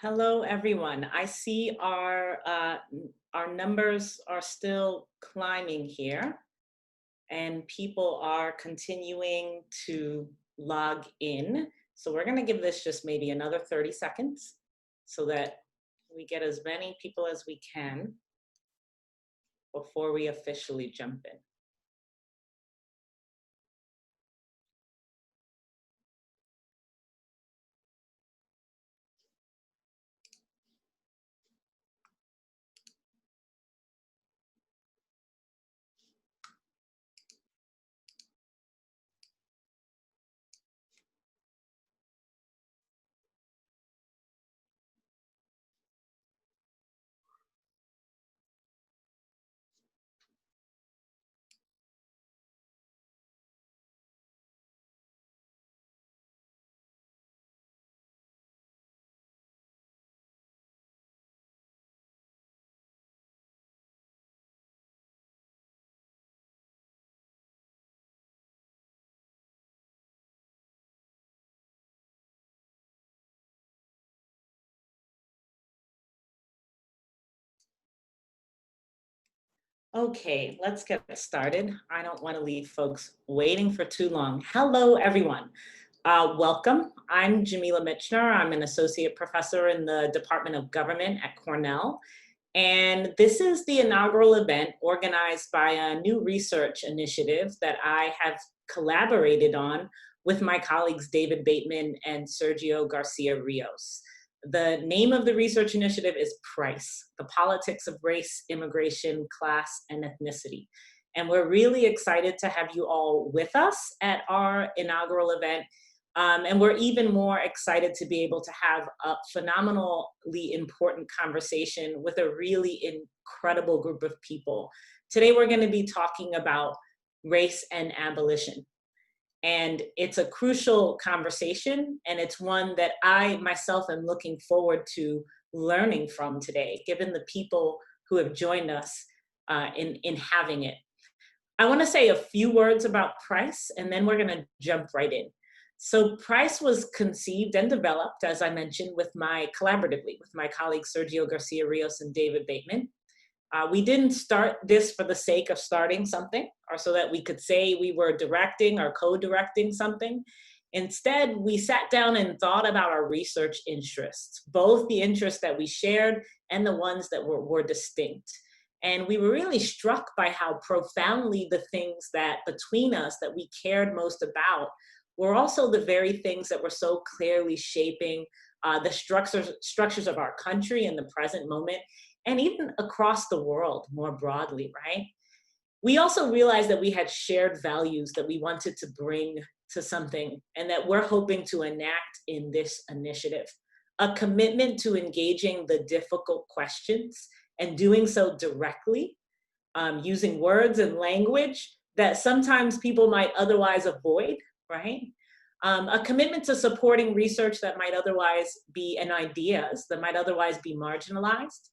Hello, everyone. I see our numbers are still climbing here, and people are continuing to log in. So we're going to give this just maybe another 30 seconds so that we get as many people as we can before we officially jump in. Okay, let's get started. I don't want to leave folks waiting for too long. Hello, everyone. Welcome. I'm Jamila Michener. I'm an associate professor in the Department of Government at Cornell. And this is the inaugural event organized by a new research initiative that I have collaborated on with my colleagues David Bateman and Sergio Garcia Rios. The name of the research initiative is PRICE, the Politics of Race, Immigration, Class, and Ethnicity. And we're really excited to have you all with us at our inaugural event. And we're even more excited to be able to have a phenomenally important conversation with a really incredible group of people. Today, we're going to be talking about race and abolition. And it's a crucial conversation, and it's one that I myself am looking forward to learning from today, given the people who have joined us in having it. I want to say a few words about PRICE, and then we're going to jump right in. So PRICE was conceived and developed, as I mentioned, collaboratively with my colleagues Sergio Garcia Rios and David Bateman. We didn't start this for the sake of starting something or so that we could say we were directing or co-directing something. Instead, we sat down and thought about our research interests, both the interests that we shared and the ones that were distinct. And we were really struck by how profoundly the things that between us that we cared most about were also the very things that were so clearly shaping the structures of our country in the present moment, and even across the world more broadly, right? We also realized that we had shared values that we wanted to bring to something and that we're hoping to enact in this initiative. A commitment to engaging the difficult questions and doing so directly, using words and language that sometimes people might otherwise avoid, right? A commitment to supporting research that might otherwise be, and ideas that might otherwise be marginalized,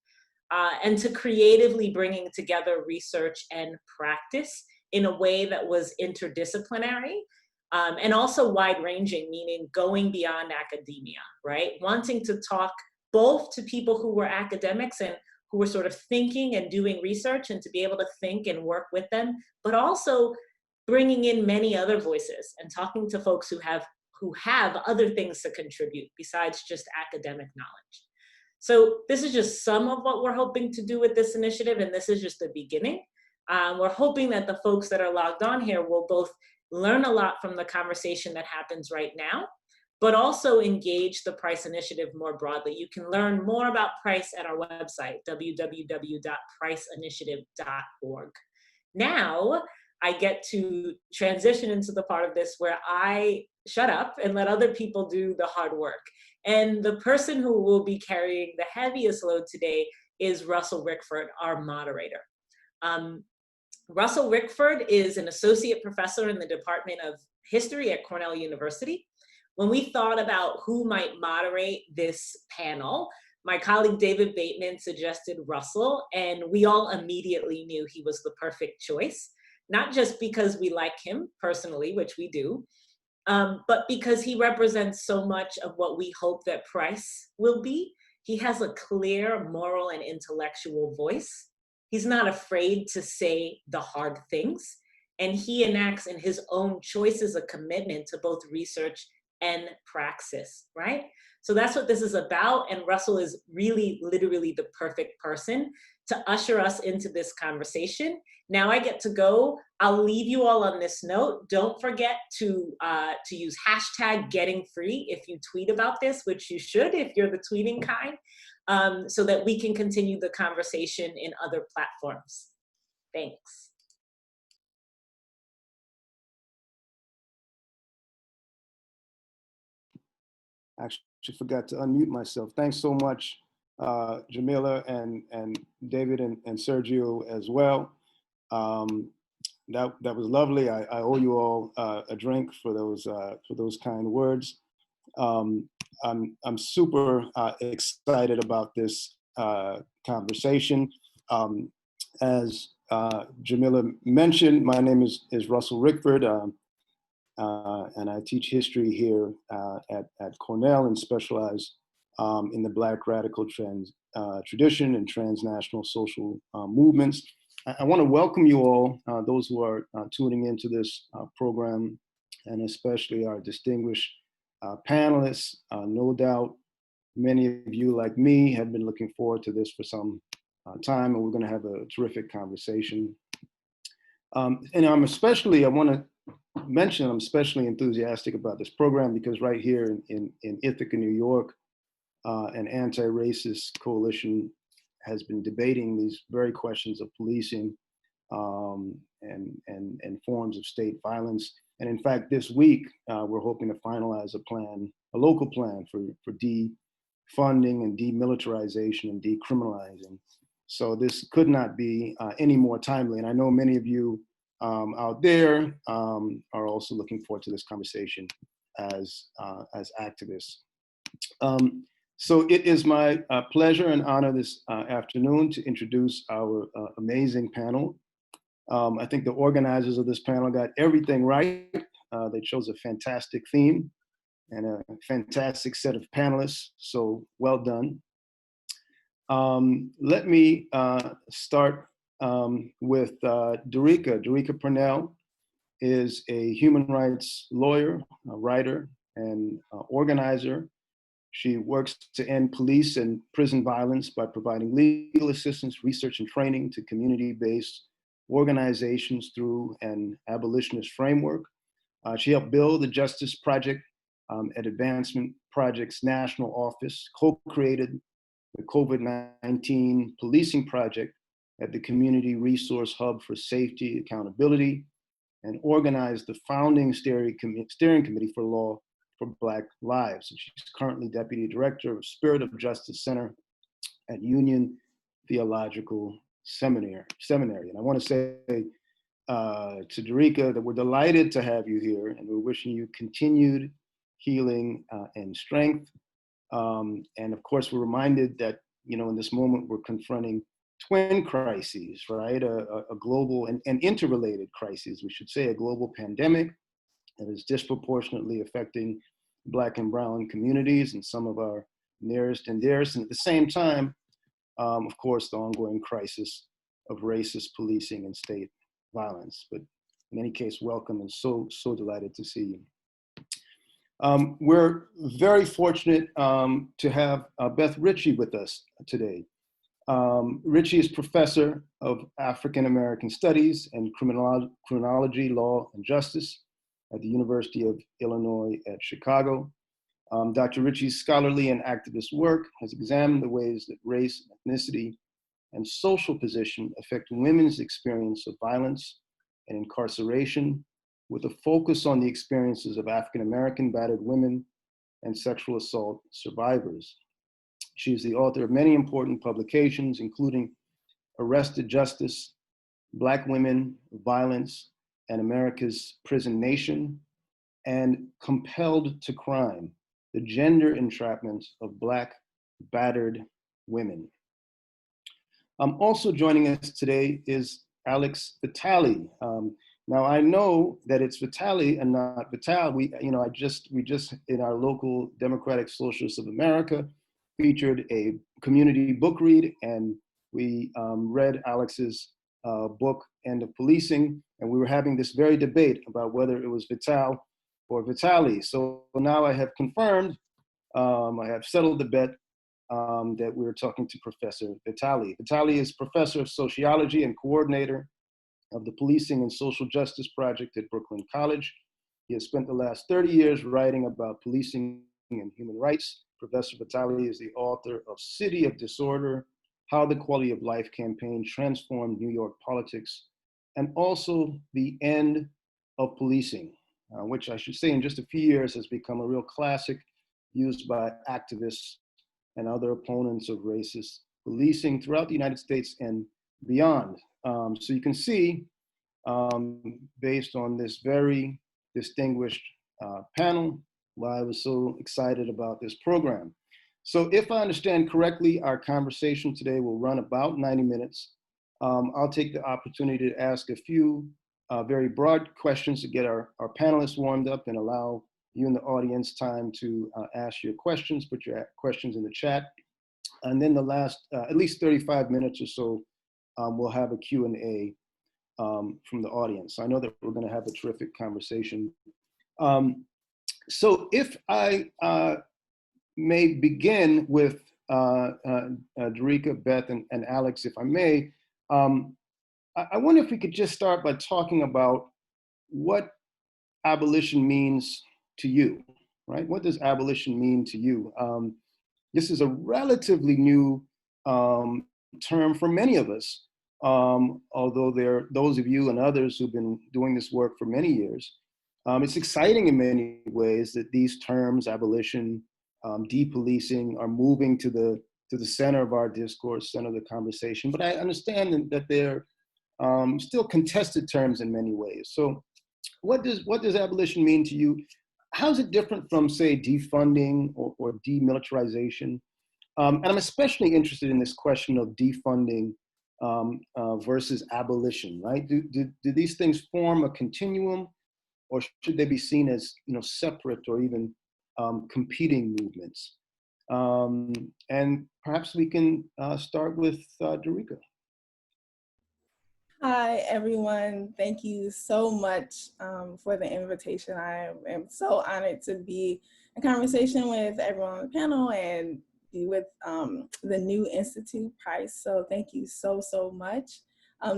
and to creatively bringing together research and practice in a way that was interdisciplinary, and also wide-ranging, meaning going beyond academia, right? Wanting to talk both to people who were academics and who were sort of thinking and doing research, and to be able to think and work with them, but also bringing in many other voices and talking to folks who have other things to contribute besides just academic knowledge. So this is just some of what we're hoping to do with this initiative, and this is just the beginning. We're hoping that the folks that are logged on here will both learn a lot from the conversation that happens right now, but also engage the PRICE initiative more broadly. You can learn more about PRICE at our website, www.priceinitiative.org. Now, I get to transition into the part of this where I shut up and let other people do the hard work. And the person who will be carrying the heaviest load today is Russell Rickford, our moderator. Russell Rickford is an associate professor in the Department of History at Cornell University. When we thought about who might moderate this panel, my colleague David Bateman suggested Russell, and we all immediately knew he was the perfect choice, not just because we like him personally, which we do, but because he represents so much of what we hope that PRICE will be He has a clear moral and intellectual voice. He's not afraid to say the hard things. And he enacts in his own choices a commitment to both research and praxis, right? So that's what this is about. And Russell is really, literally the perfect person to usher us into this conversation. Now I get to go. I'll leave you all on this note. Don't forget to use hashtag getting free if you tweet about this, which you should if you're the tweeting kind, so that we can continue the conversation in other platforms. Thanks. Actually forgot to unmute myself. Thanks so much, Jamila and David and Sergio as well. That was lovely. I owe you all a drink for those kind words. I'm super excited about this conversation. As Jamila mentioned, my name is Russell Rickford. And I teach history here at Cornell and specialize in the Black radical tradition and transnational social movements. I want to welcome you all, those who are tuning into this program, and especially our distinguished panelists. No doubt many of you, like me, have been looking forward to this for some time, and we're going to have a terrific conversation. And I want to mention I'm especially enthusiastic about this program because right here in Ithaca, New York, an anti-racist coalition has been debating these very questions of policing and forms of state violence. And in fact, this week, we're hoping to finalize a local plan for defunding and demilitarization and decriminalizing. So this could not be any more timely. And I know many of you out there are also looking forward to this conversation as activists. So it is my pleasure and honor this afternoon to introduce our amazing panel. I think the organizers of this panel got everything right. They chose a fantastic theme and a fantastic set of panelists, so well done. Let me start with Derica. Derica Purnell is a human rights lawyer, a writer, and organizer. She works to end police and prison violence by providing legal assistance, research, and training to community-based organizations through an abolitionist framework. She helped build the Justice Project at Advancement Project's national office, co-created the COVID-19 policing project at the Community Resource Hub for Safety, Accountability, and organized the founding steering committee for law for Black Lives. And she's currently Deputy Director of Spirit of Justice Center at Union Theological Seminary. And I want to say to Derica that we're delighted to have you here, and we're wishing you continued healing and strength. And of course, we're reminded that, in this moment, we're confronting twin crises, right? A global and interrelated crises, we should say, a global pandemic that is disproportionately affecting Black and brown communities and some of our nearest and dearest. And at the same time, of course, the ongoing crisis of racist policing and state violence. But in any case, welcome and so delighted to see you. We're very fortunate to have Beth Ritchie with us today. Ritchie is professor of African American Studies and Criminology, Law, and Justice at the University of Illinois at Chicago. Dr. Ritchie's scholarly and activist work has examined the ways that race, ethnicity, and social position affect women's experience of violence and incarceration, with a focus on the experiences of African American battered women and sexual assault survivors. She is the author of many important publications, including Arrested Justice, Black Women, Violence, and America's Prison Nation, and Compelled to Crime, the Gender Entrapment of Black Battered Women. Also joining us today is Alex Vitale. Now I know that it's Vitale and not Vital. We just in our local Democratic Socialists of America, featured a community book read, and we read Alex's book, End of Policing, and we were having this very debate about whether it was Vital or Vitali. So now I have confirmed, I have settled the bet that we're talking to Professor Vitali. Vitali is professor of sociology and coordinator of the Policing and Social Justice Project at Brooklyn College. He has spent the last 30 years writing about policing and human rights. Professor Vitali is the author of City of Disorder, How the Quality of Life Campaign Transformed New York Politics, and also The End of Policing, which I should say in just a few years has become a real classic used by activists and other opponents of racist policing throughout the United States and beyond. So you can see, based on this very distinguished panel, why I was so excited about this program. So if I understand correctly, our conversation today will run about 90 minutes. I'll take the opportunity to ask a few very broad questions to get our panelists warmed up and allow you in the audience time to ask your questions, put your questions in the chat. And then the last, at least 35 minutes or so, we'll have a Q&A from the audience. I know that we're gonna have a terrific conversation. So if I may begin with Derika, Beth, and Alex, if I may, I wonder if we could just start by talking about what abolition means to you, right? What does abolition mean to you? This is a relatively new term for many of us, although there are those of you and others who've been doing this work for many years. It's exciting in many ways that these terms, abolition, depolicing, are moving to the center of our discourse, center of the conversation. But I understand that they're still contested terms in many ways. So what does abolition mean to you? How's it different from, say, defunding or demilitarization? And I'm especially interested in this question of defunding versus abolition, right? Do these things form a continuum, or should they be seen as, separate or even competing movements? And perhaps we can start with Derika. Hi, everyone. Thank you so much for the invitation. I am so honored to be in conversation with everyone on the panel and be with the New Institute Prize. So thank you so much.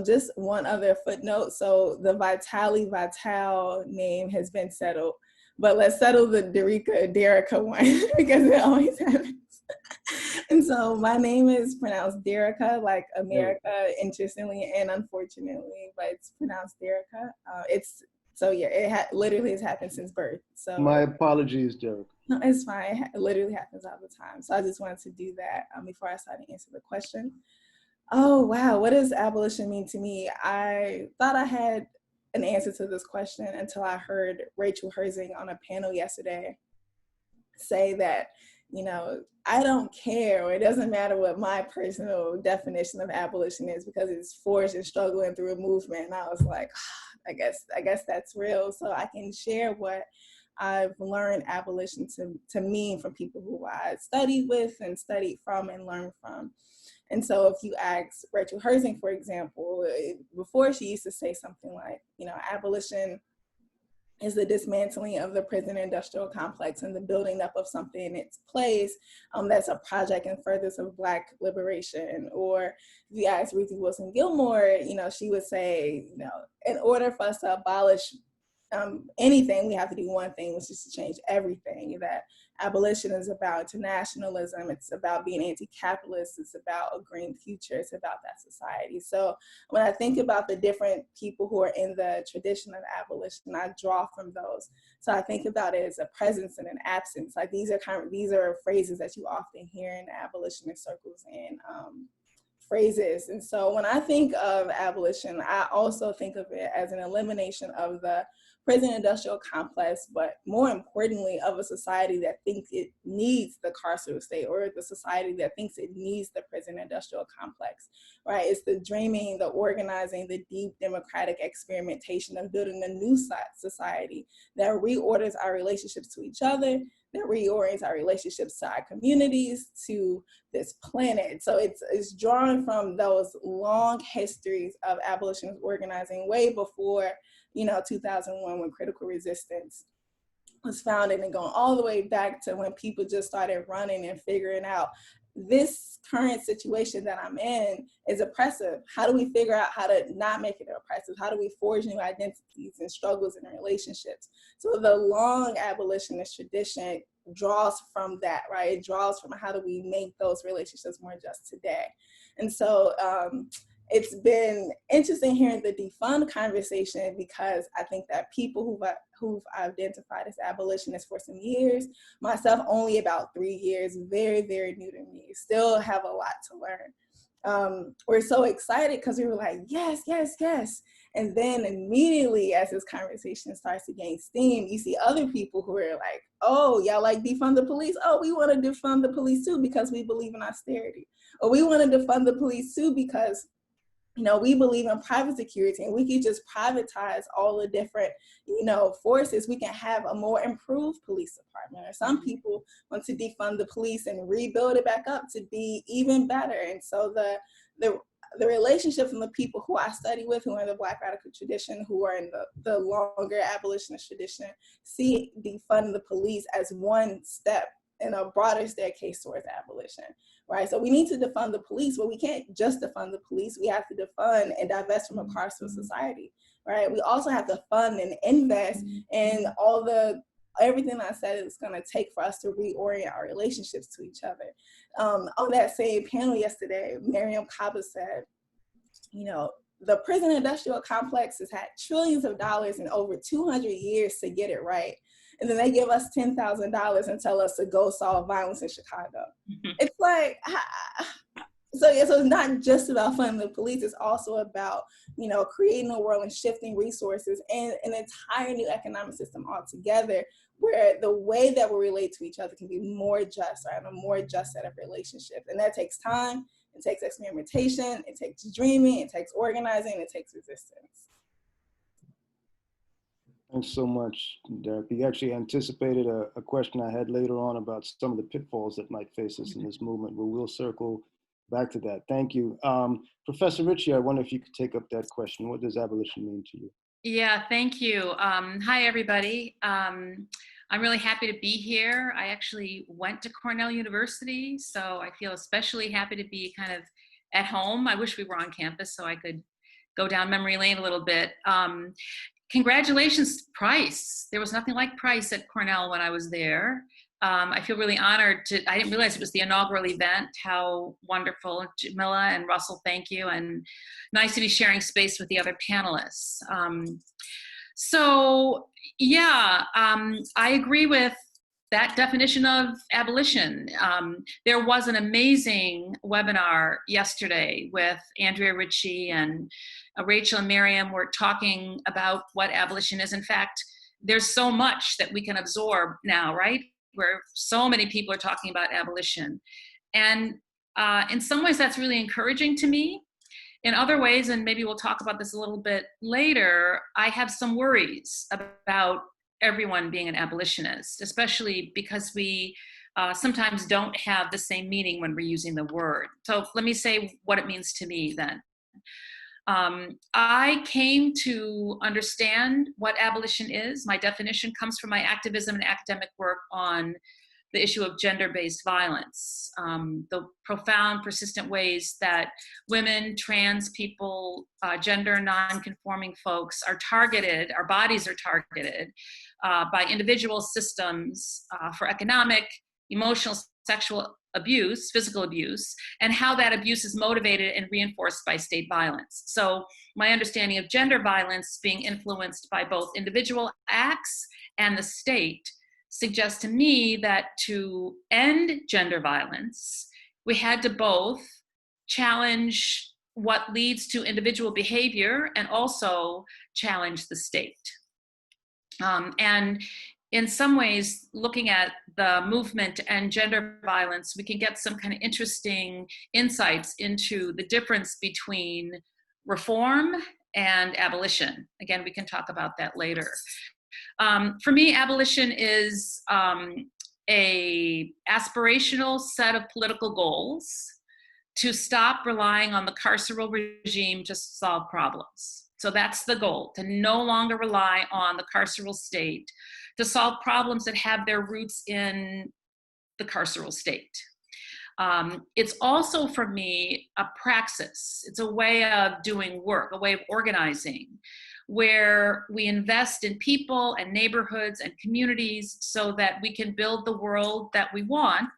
Just one other footnote. So the Vital name has been settled, but let's settle the Derika one because it always happens. And so my name is pronounced Derika, like America, interestingly and unfortunately, but it's pronounced Derika. It literally has happened since birth. So my apologies, Derika. No, it's fine. It literally happens all the time. So I just wanted to do that before I started to answer the question. Oh, wow. What does abolition mean to me? I thought I had an answer to this question until I heard Rachel Herzing on a panel yesterday say that, I don't care, or it doesn't matter what my personal definition of abolition is because it's forged and struggling through a movement. And I was like, I guess that's real. So I can share what I've learned abolition to mean from people who I studied with and studied from and learned from. And so if you ask Rachel Herzing, for example, before she used to say something like, abolition is the dismantling of the prison industrial complex and the building up of something in its place that's a project in furtherance of Black liberation. Or if you ask Ruthie Wilson Gilmore, she would say, in order for us to abolish anything, we have to do one thing, which is to change everything. That abolition is about internationalism, it's about being anti-capitalist, it's about a green future, it's about that society. So when I think about the different people who are in the tradition of abolition, I draw from those. So I think about it as a presence and an absence. Like these are phrases that you often hear in abolitionist circles and phrases. And so when I think of abolition, I also think of it as an elimination of the prison industrial complex, but more importantly, of a society that thinks it needs the carceral state, or the society that thinks it needs the prison industrial complex, right? It's the dreaming, the organizing, the deep democratic experimentation of building a new society that reorders our relationships to each other, that reorients our relationships to our communities, to this planet. So it's drawn from those long histories of abolitionist organizing way before, 2001, when critical resistance was founded, and going all the way back to when people just started running and figuring out this current situation that I'm in is oppressive. How do we figure out how to not make it oppressive? How do we forge new identities and struggles in relationships? So the long abolitionist tradition draws from that, right? It draws from how do we make those relationships more just today. And so it's been interesting hearing the defund conversation, because I think that people who've identified as abolitionists for some years, myself only about 3 years, very, very new to me, still have a lot to learn. We're so excited because we were like, yes, yes, yes. And then immediately as this conversation starts to gain steam, you see other people who are like, oh, y'all like defund the police? Oh, we want to defund the police too because we believe in austerity. Or we want to defund the police too because we believe in private security, and we could just privatize all the different, forces. We can have a more improved police department. Or some people want to defund the police and rebuild it back up to be even better. And so the relationship from the people who I study with, who are in the Black radical tradition, who are in the longer abolitionist tradition, see defund the police as one step in a broader staircase towards abolition, right? So we need to defund the police, but we can't just defund the police. We have to defund and divest from a carceral society, right? We also have to fund and invest in everything I said it's going to take for us to reorient our relationships to each other. On that same panel yesterday, Miriam Kaba said, the prison industrial complex has had trillions of dollars in over 200 years to get it right. And then they give us $10,000 and tell us to go solve violence in Chicago. It's like, so it's not just about funding the police. It's also about, creating a world and shifting resources and an entire new economic system altogether, where the way that we relate to each other can be more just, right? A more just set of relationships. And that takes time. It takes experimentation. It takes dreaming. It takes organizing. It takes resistance. Thanks so much, Derek. You actually anticipated a question I had later on about some of the pitfalls that might face us in this movement, but we'll circle back to that. Thank you. Professor Ritchie, I wonder if you could take up that question. What does abolition mean to you? Yeah, thank you. Hi, everybody. I'm really happy to be here. I actually went to Cornell University, so I feel especially happy to be kind of at home. I wish we were on campus so I could go down memory lane a little bit. Congratulations, Price. There was nothing like Price at Cornell when I was there. I feel really honored I didn't realize it was the inaugural event. How wonderful. Jamila and Russell, thank you. And nice to be sharing space with the other panelists. I agree with that definition of abolition. There was an amazing webinar yesterday with Andrea Ritchie and Rachel and Miriam were talking about what abolition is. In fact, there's so much that we can absorb now, right? Where so many people are talking about abolition. And in some ways that's really encouraging to me. In other ways, and maybe we'll talk about this a little bit later, I have some worries about everyone being an abolitionist, especially because we sometimes don't have the same meaning when we're using the word. So let me say what it means to me then. I came to understand what abolition is. My definition comes from my activism and academic work on the issue of gender-based violence, the profound, persistent ways that women, trans people, gender non-conforming folks are targeted, our bodies are targeted by individual systems for economic, emotional, sexual abuse, physical abuse, and how that abuse is motivated and reinforced by state violence. So my understanding of gender violence being influenced by both individual acts and the state suggests to me that to end gender violence, we had to both challenge what leads to individual behavior and also challenge the state. And in some ways, looking at the movement to end gender violence, we can get some kind of interesting insights into the difference between reform and abolition. Again, we can talk about that later. For me, abolition is a aspirational set of political goals to stop relying on the carceral regime to solve problems. So that's the goal, to no longer rely on the carceral state to solve problems that have their roots in the carceral state. It's also, for me, a praxis. It's a way of doing work, a way of organizing, where we invest in people and neighborhoods and communities so that we can build the world that we want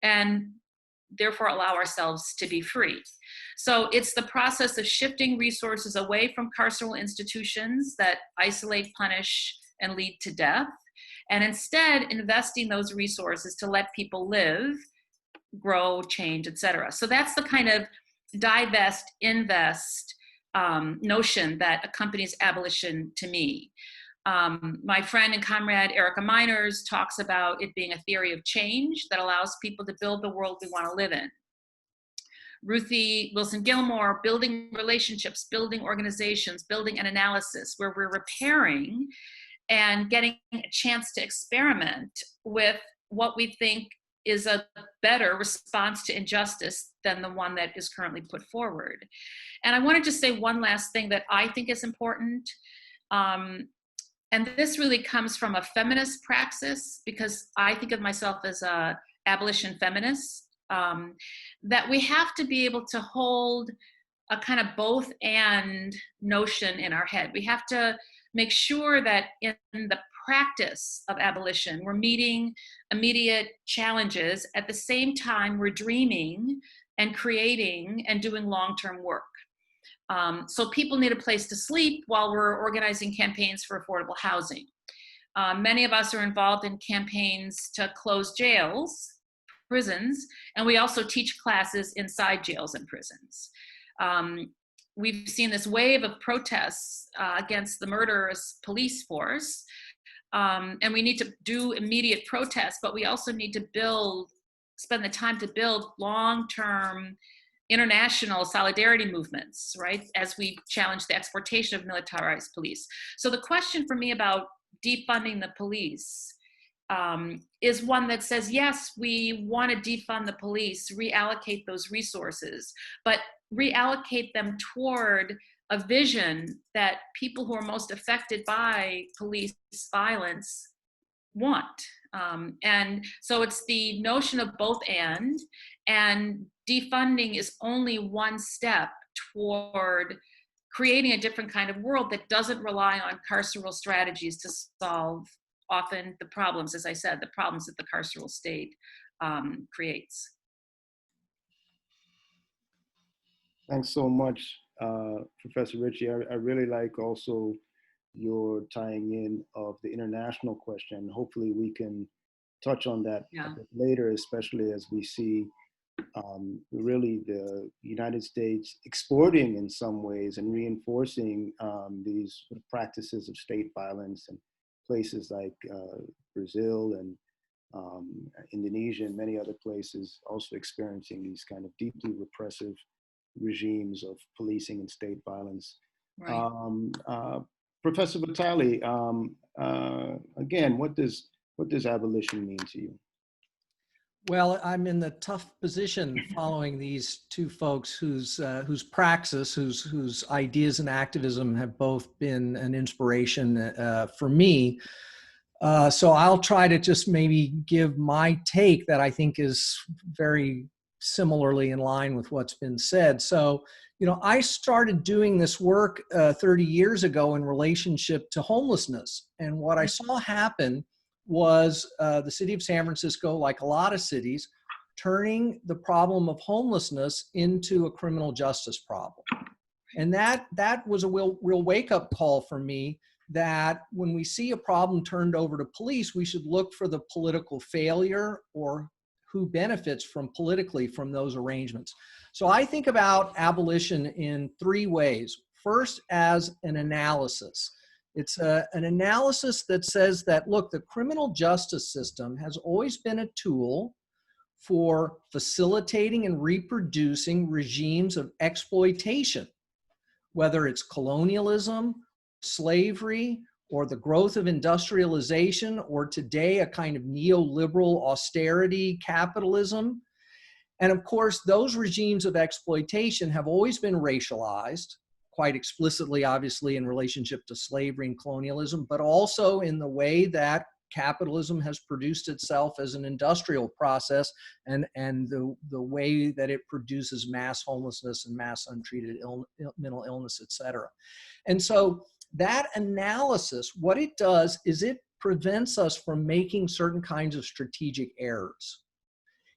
and therefore allow ourselves to be free. So it's the process of shifting resources away from carceral institutions that isolate, punish, and lead to death, and instead investing those resources to let people live, grow, change, etc. So that's the kind of divest, invest notion that accompanies abolition to me. My friend and comrade Erica Miners talks about it being a theory of change that allows people to build the world we want to live in. Ruthie Wilson-Gilmore, building relationships, building organizations, building an analysis where we're repairing and getting a chance to experiment with what we think is a better response to injustice than the one that is currently put forward. And I want to just say one last thing that I think is important. And this really comes from a feminist praxis, because I think of myself as a abolition feminist, that we have to be able to hold a kind of both and notion in our head. We have to make sure that in the practice of abolition, we're meeting immediate challenges. At the same time, we're dreaming and creating and doing long-term work. So people need a place to sleep while we're organizing campaigns for affordable housing. Many of us are involved in campaigns to close jails, prisons, and we also teach classes inside jails and prisons. We've seen this wave of protests against the murderous police force, and we need to do immediate protests, but we also need to spend the time to build long-term international solidarity movements, right, as we challenge the exportation of militarized police. So the question for me about defunding the police is one that says, yes, we want to defund the police, reallocate those resources, but reallocate them toward a vision that people who are most affected by police violence want. And so it's the notion of both and defunding is only one step toward creating a different kind of world that doesn't rely on carceral strategies to solve often the problems, as I said, the problems that the carceral state creates. Thanks so much, Professor Ritchie. I really like also your tying in of the international question. Hopefully we can touch on that a bit later, especially as we see really the United States exporting in some ways and reinforcing these practices of state violence in places like Brazil and Indonesia and many other places, also experiencing these kind of deeply repressive regimes of policing and state violence. Right. Professor Vitale, again, what does abolition mean to you? Well, I'm in the tough position following these two folks whose praxis, whose ideas and activism have both been an inspiration for me. So I'll try to just maybe give my take that I think is very similarly in line with what's been said. So, you know, I started doing this work 30 years ago in relationship to homelessness. And what I saw happen was the city of San Francisco, like a lot of cities, turning the problem of homelessness into a criminal justice problem. And that was a real wake-up call for me, that when we see a problem turned over to police, we should look for the political failure or who benefits politically from those arrangements. So I think about abolition in three ways. First, as an analysis. It's an analysis that says that, look, the criminal justice system has always been a tool for facilitating and reproducing regimes of exploitation, whether it's colonialism, slavery, or the growth of industrialization, or today a kind of neoliberal austerity capitalism. And of course, those regimes of exploitation have always been racialized, quite explicitly, obviously, in relationship to slavery and colonialism, but also in the way that capitalism has produced itself as an industrial process, and the way that it produces mass homelessness and mass untreated mental illness, et cetera. And so that analysis, what it does is it prevents us from making certain kinds of strategic errors.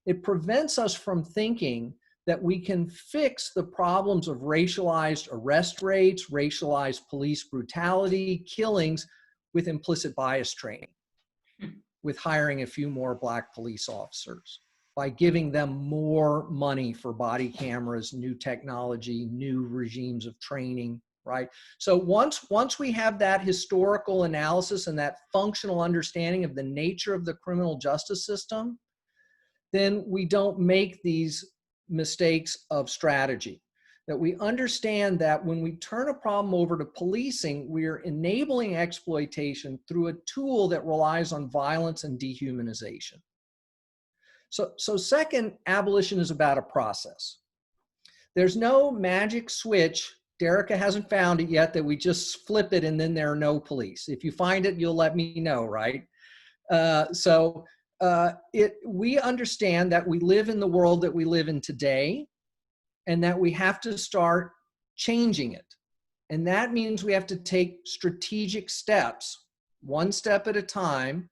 It prevents us from thinking that we can fix the problems of racialized arrest rates, racialized police brutality, killings with implicit bias training, with hiring a few more Black police officers, by giving them more money for body cameras, new technology, new regimes of training, right? So once we have that historical analysis and that functional understanding of the nature of the criminal justice system, then we don't make these mistakes of strategy. That we understand that when we turn a problem over to policing, we are enabling exploitation through a tool that relies on violence and dehumanization. So second, abolition is about a process. There's no magic switch. Derica hasn't found it yet that we just flip it and then there are no police. If you find it, you'll let me know, right? We understand that we live in the world that we live in today, and that we have to start changing it. And that means we have to take strategic steps, one step at a time,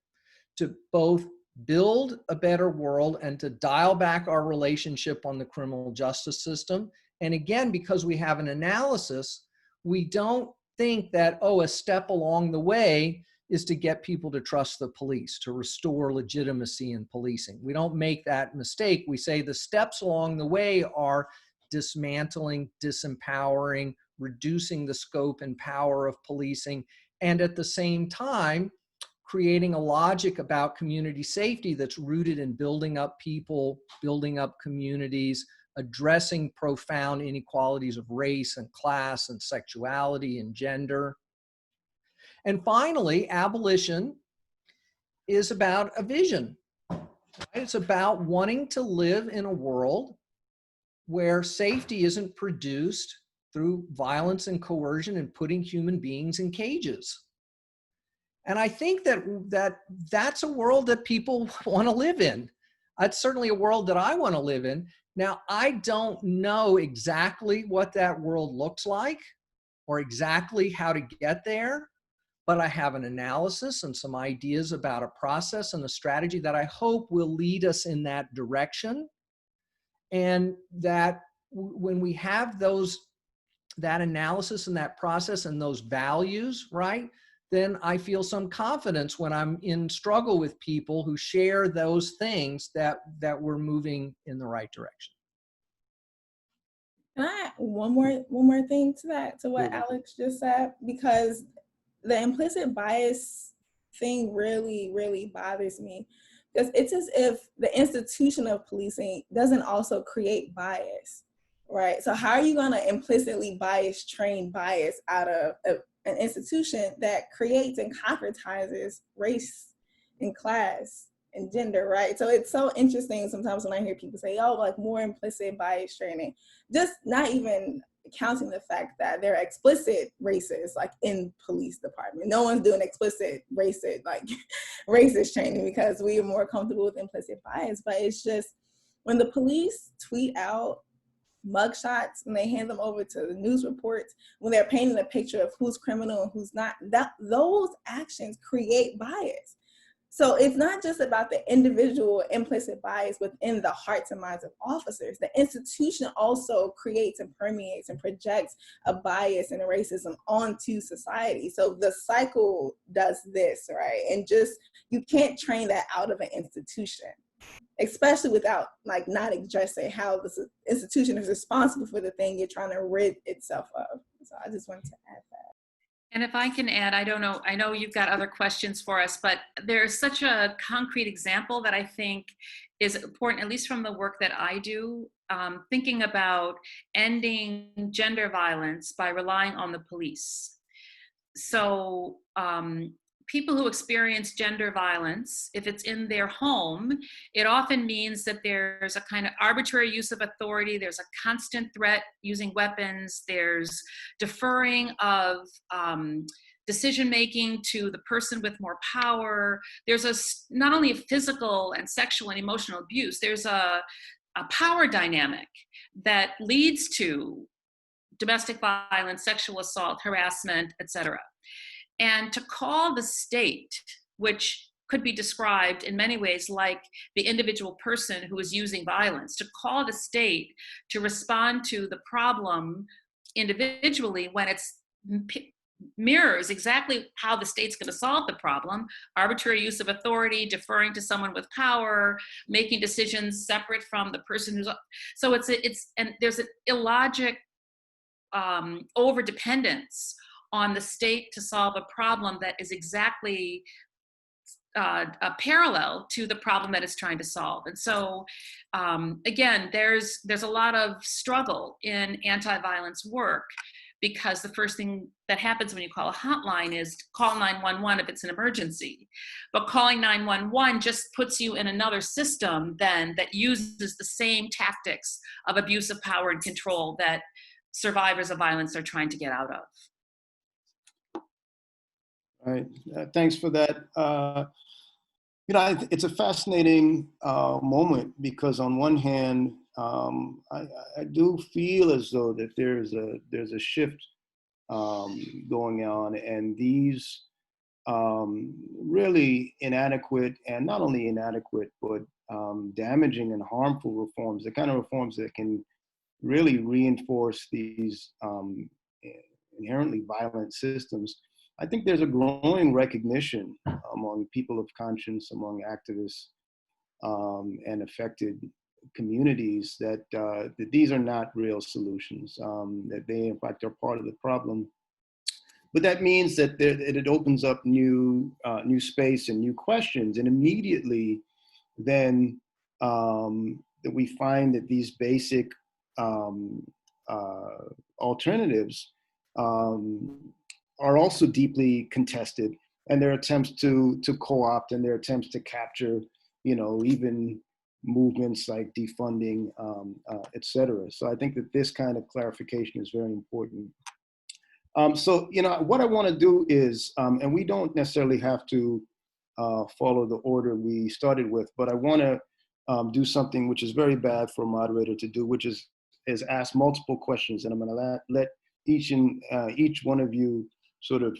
to both build a better world and to dial back our relationship on the criminal justice system. And again, because we have an analysis, we don't think that, oh, a step along the way is to get people to trust the police, to restore legitimacy in policing. We don't make that mistake. We say the steps along the way are dismantling, disempowering, reducing the scope and power of policing, and at the same time, creating a logic about community safety that's rooted in building up people, building up communities, addressing profound inequalities of race and class and sexuality and gender. And finally, abolition is about a vision. Right? It's about wanting to live in a world where safety isn't produced through violence and coercion and putting human beings in cages. And I think that's a world that people want to live in. That's certainly a world that I want to live in. Now, I don't know exactly what that world looks like or exactly how to get there, but I have an analysis and some ideas about a process and a strategy that I hope will lead us in that direction. And that when we have that analysis and that process and those values, right, then I feel some confidence when I'm in struggle with people who share those things that we're moving in the right direction. Can I add one more thing to that, to what Alex just said? Because the implicit bias thing really, really bothers me. Because it's as if the institution of policing doesn't also create bias, right? So how are you going to implicitly train bias out of an institution that creates and concretizes race and class and gender, right? So it's so interesting sometimes when I hear people say, oh, like more implicit bias training, just not even counting the fact that there are explicit racists like in police department. No one's doing explicit racist training because we are more comfortable with implicit bias. But it's just when the police tweet out mugshots and they hand them over to the news reports, when they're painting a picture of who's criminal and who's not, those actions create bias. So it's not just about the individual implicit bias within the hearts and minds of officers. The institution also creates and permeates and projects a bias and a racism onto society. So the cycle does this, right? And just, you can't train that out of an institution, especially without not addressing how the institution is responsible for the thing you're trying to rid itself of. So I just wanted to add that. And if I can add, I don't know, I know you've got other questions for us, but there's such a concrete example that I think is important, at least from the work that I do, thinking about ending gender violence by relying on the police. So people who experience gender violence, if it's in their home, it often means that there's a kind of arbitrary use of authority, there's a constant threat using weapons, there's deferring of decision-making to the person with more power. There's not only a physical and sexual and emotional abuse, there's a power dynamic that leads to domestic violence, sexual assault, harassment, etc. And to call the state, which could be described in many ways like the individual person who is using violence, to call the state to respond to the problem individually when it's mirrors exactly how the state's going to solve the problem: arbitrary use of authority, deferring to someone with power, making decisions separate from the person who's. So and there's an illogic over dependence on the state to solve a problem that is exactly a parallel to the problem that it's trying to solve. And so, again, there's a lot of struggle in anti-violence work, because the first thing that happens when you call a hotline is call 911 if it's an emergency. But calling 911 just puts you in another system then that uses the same tactics of abuse of power and control that survivors of violence are trying to get out of. All right, thanks for that. It's a fascinating moment, because on one hand, I do feel as though that there's a shift going on, and these really inadequate, and not only inadequate, but damaging and harmful reforms, the kind of reforms that can really reinforce these inherently violent systems. I think there's a growing recognition among people of conscience, among activists and affected communities that these are not real solutions, that they in fact are part of the problem. But that means that it opens up new space and new questions, and immediately then that we find that these basic alternatives are also deeply contested, and there are attempts to co-opt, and there are attempts to capture, even movements like defunding, et cetera. So I think that this kind of clarification is very important. So, what I want to do is, and we don't necessarily have to follow the order we started with, but I want to do something which is very bad for a moderator to do, which is ask multiple questions, and I'm going to let each one of you sort of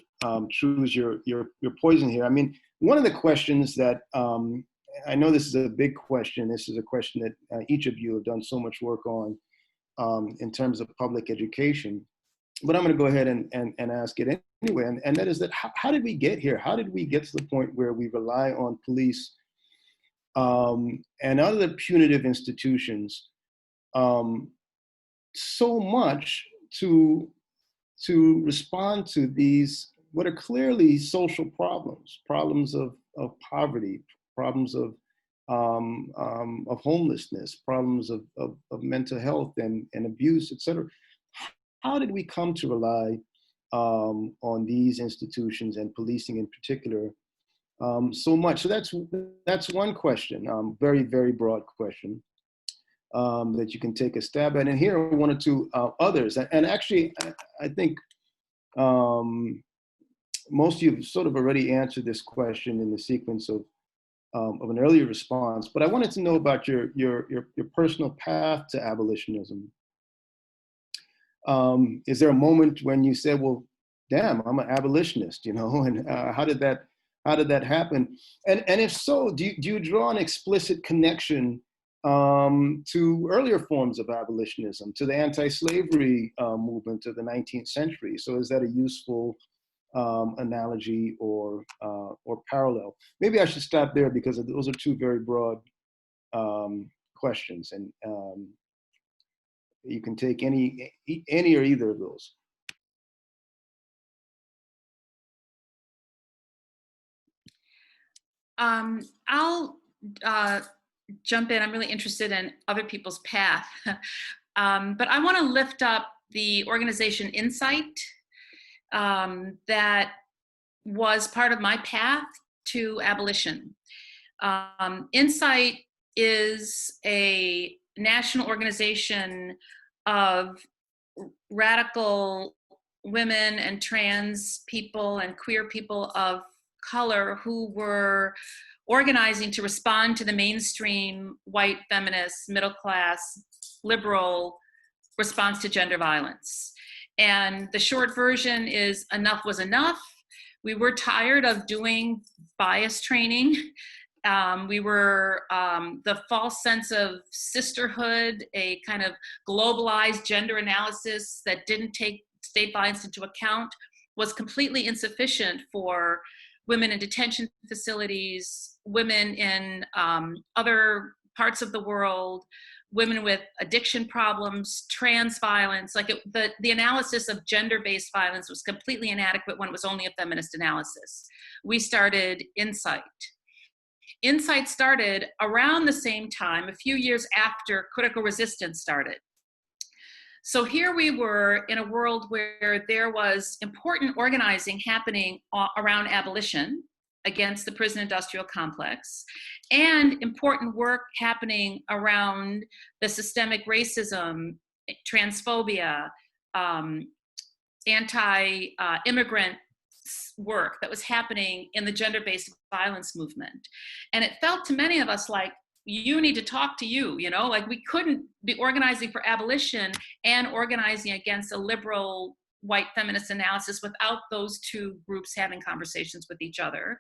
choose your poison here. I mean, one of the questions that I know this is a big question. This is a question that each of you have done so much work on in terms of public education. But I'm going to go ahead and ask it anyway. And that is that how did we get here? How did we get to the point where we rely on police and other punitive institutions so much to respond to these, what are clearly social problems of poverty, problems of homelessness, problems of mental health and abuse, et cetera? How did we come to rely on these institutions and policing in particular so much? So that's one question, very, very broad question that you can take a stab at. And here are one or two others. And actually, I think most of you have sort of already answered this question in the sequence of an earlier response. But I wanted to know about your personal path to abolitionism. Is there a moment when you said, well, damn, I'm an abolitionist, and how did that happen? And if so, do you draw an explicit connection to earlier forms of abolitionism, to the anti-slavery movement of the 19th century? So is that a useful analogy or parallel? Maybe I should stop there, because those are two very broad questions, and you can take any or either of those. I'll jump in. I'm really interested in other people's path. But I want to lift up the organization Insight that was part of my path to abolition. Insight is a national organization of radical women and trans people and queer people of color who were organizing to respond to the mainstream white feminist, middle class, liberal response to gender violence. And the short version is enough was enough. We were tired of doing bias training. We were the false sense of sisterhood, a kind of globalized gender analysis that didn't take state violence into account, was completely insufficient for women in detention facilities, women in other parts of the world, women with addiction problems, trans violence. Like the analysis of gender-based violence was completely inadequate when it was only a feminist analysis. We started Insight. Insight started around the same time, a few years after critical resistance started. So here we were in a world where there was important organizing happening around abolition against the prison industrial complex, and important work happening around the systemic racism, transphobia, anti-immigrant work that was happening in the gender-based violence movement. And it felt to many of us like, you need to talk to you, you know, like we couldn't be organizing for abolition and organizing against a liberal white feminist analysis without those two groups having conversations with each other.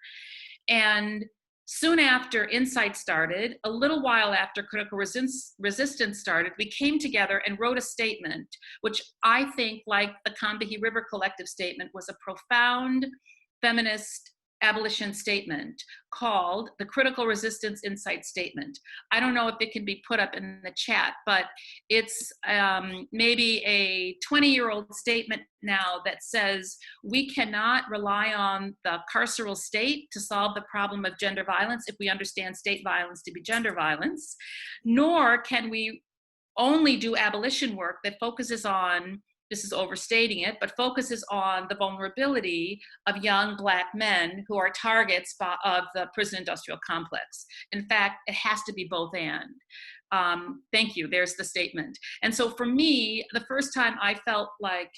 And soon after Insight started, a little while after critical resistance started, we came together and wrote a statement, which I think, like the Combahee River Collective statement, was a profound feminist abolition statement called the Critical Resistance Insight Statement. I don't know if it can be put up in the chat, but it's maybe a 20-year-old statement now that says we cannot rely on the carceral state to solve the problem of gender violence if we understand state violence to be gender violence, nor can we only do abolition work that focuses on, this is overstating it, but focuses on the vulnerability of young Black men who are targets of the prison industrial complex. In fact, it has to be both and. Thank you, there's the statement. And so for me, the first time I felt like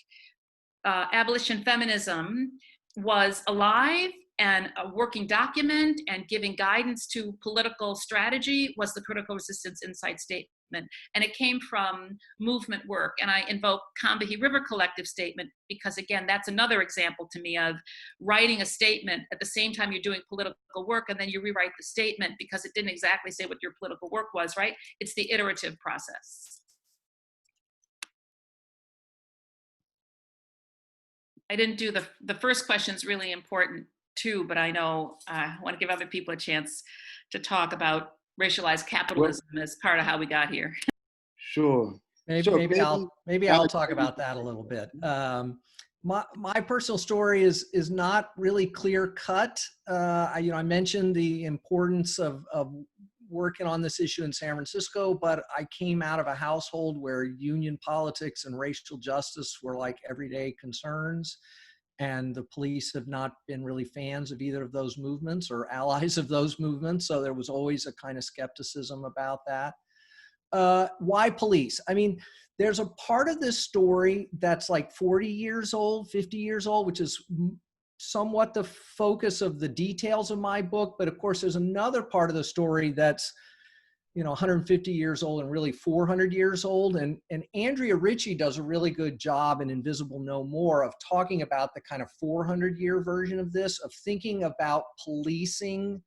abolition feminism was alive and a working document and giving guidance to political strategy was the Critical Resistance Insight Statement. And it came from movement work. And I invoke Combahee River Collective statement because, again, that's another example to me of writing a statement at the same time you're doing political work, and then you rewrite the statement because it didn't exactly say what your political work was, right? It's the iterative process. I didn't do the first question's really important too, but I know I want to give other people a chance to talk about racialized capitalism as part of how we got here. Sure. Maybe I'll talk about that a little bit. My personal story is not really clear cut. I mentioned the importance of working on this issue in San Francisco, but I came out of a household where union politics and racial justice were like everyday concerns. And the police have not been really fans of either of those movements or allies of those movements. So there was always a kind of skepticism about that. Why police? I mean, there's a part of this story that's like 40 years old, 50 years old, which is somewhat the focus of the details of my book. But of course, there's another part of the story that's 150 years old and really 400 years old. And Andrea Ritchie does a really good job in Invisible No More of talking about the kind of 400-year version of this, of thinking about policing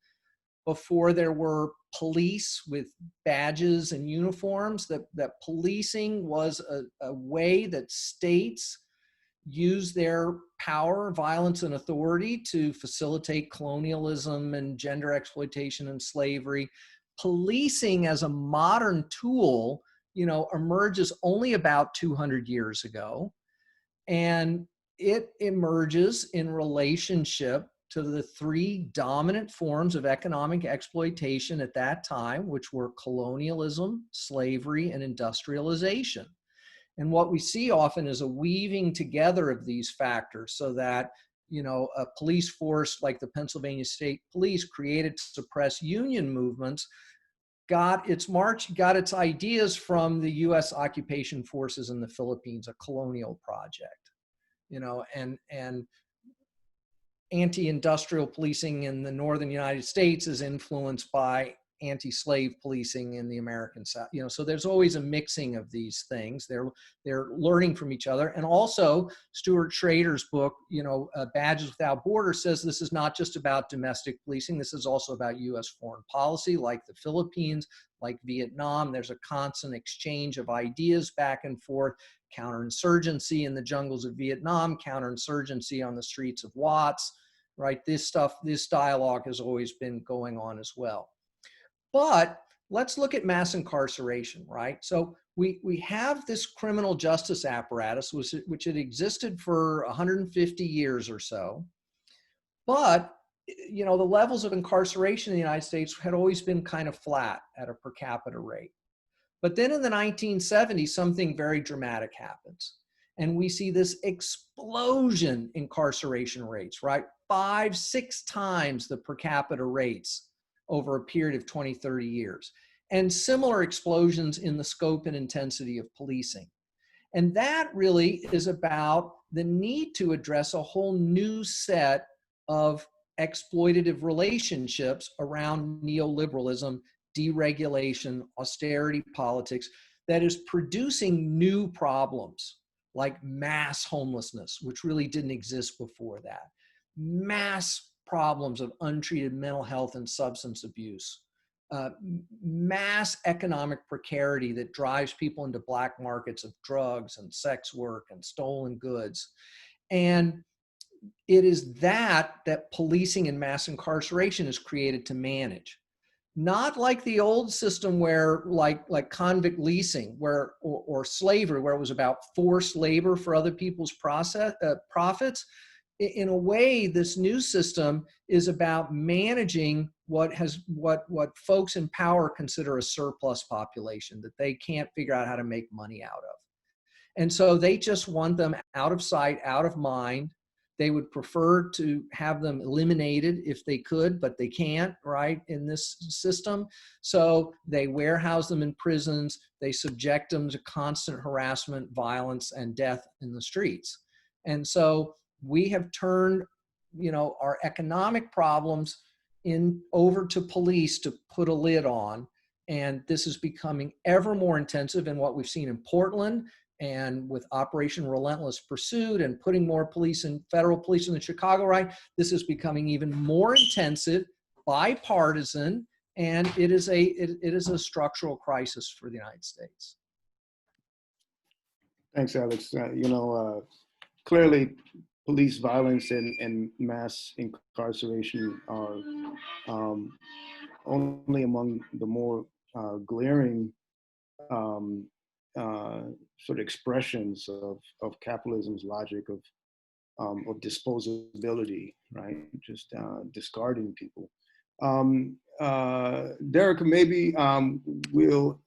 before there were police with badges and uniforms, that policing was a way that states use their power, violence, and authority to facilitate colonialism and gender exploitation and slavery. Policing as a modern tool, emerges only about 200 years ago. And it emerges in relationship to the three dominant forms of economic exploitation at that time, which were colonialism, slavery, and industrialization. And what we see often is a weaving together of these factors so that a police force like the Pennsylvania State Police, created to suppress union movements, got its ideas from the U.S. occupation forces in the Philippines, a colonial project, and anti-industrial policing in the northern United States is influenced by anti-slave policing in the American South. So there's always a mixing of these things. They're learning from each other. And also Stuart Schrader's book, Badges Without Borders, says this is not just about domestic policing. This is also about U.S. foreign policy, like the Philippines, like Vietnam. There's a constant exchange of ideas back and forth. Counterinsurgency in the jungles of Vietnam, counterinsurgency on the streets of Watts, right? This dialogue has always been going on as well. But let's look at mass incarceration, right? So we have this criminal justice apparatus, which had existed for 150 years or so. But, the levels of incarceration in the United States had always been kind of flat at a per capita rate. But then in the 1970s, something very dramatic happens. And we see this explosion in incarceration rates, right? 5-6 times the per capita rates over a period of 20, 30 years. And similar explosions in the scope and intensity of policing. And that really is about the need to address a whole new set of exploitative relationships around neoliberalism, deregulation, austerity politics, that is producing new problems like mass homelessness, which really didn't exist before that. Mass problems of untreated mental health and substance abuse, mass economic precarity that drives people into black markets of drugs and sex work and stolen goods. And it is that policing and mass incarceration is created to manage. Not like the old system where like convict leasing or slavery, where it was about forced labor for other people's profits. In a way, this new system is about managing what folks in power consider a surplus population that they can't figure out how to make money out of. And so they just want them out of sight, out of mind. They would prefer to have them eliminated if they could, but they can't, right, in this system. So they warehouse them in prisons. They subject them to constant harassment, violence, and death in the streets. And so we have turned, our economic problems over to police to put a lid on. And this is becoming ever more intensive in what we've seen in Portland, and with Operation Relentless Pursuit and putting more police and federal police in the Chicago riot, this is becoming even more intensive, bipartisan, and it is a structural crisis for the United States. Thanks, Alex. Clearly, police violence and mass incarceration are only among the more glaring sort of expressions of capitalism's logic of disposability, right? Just discarding people. Derek, maybe we'll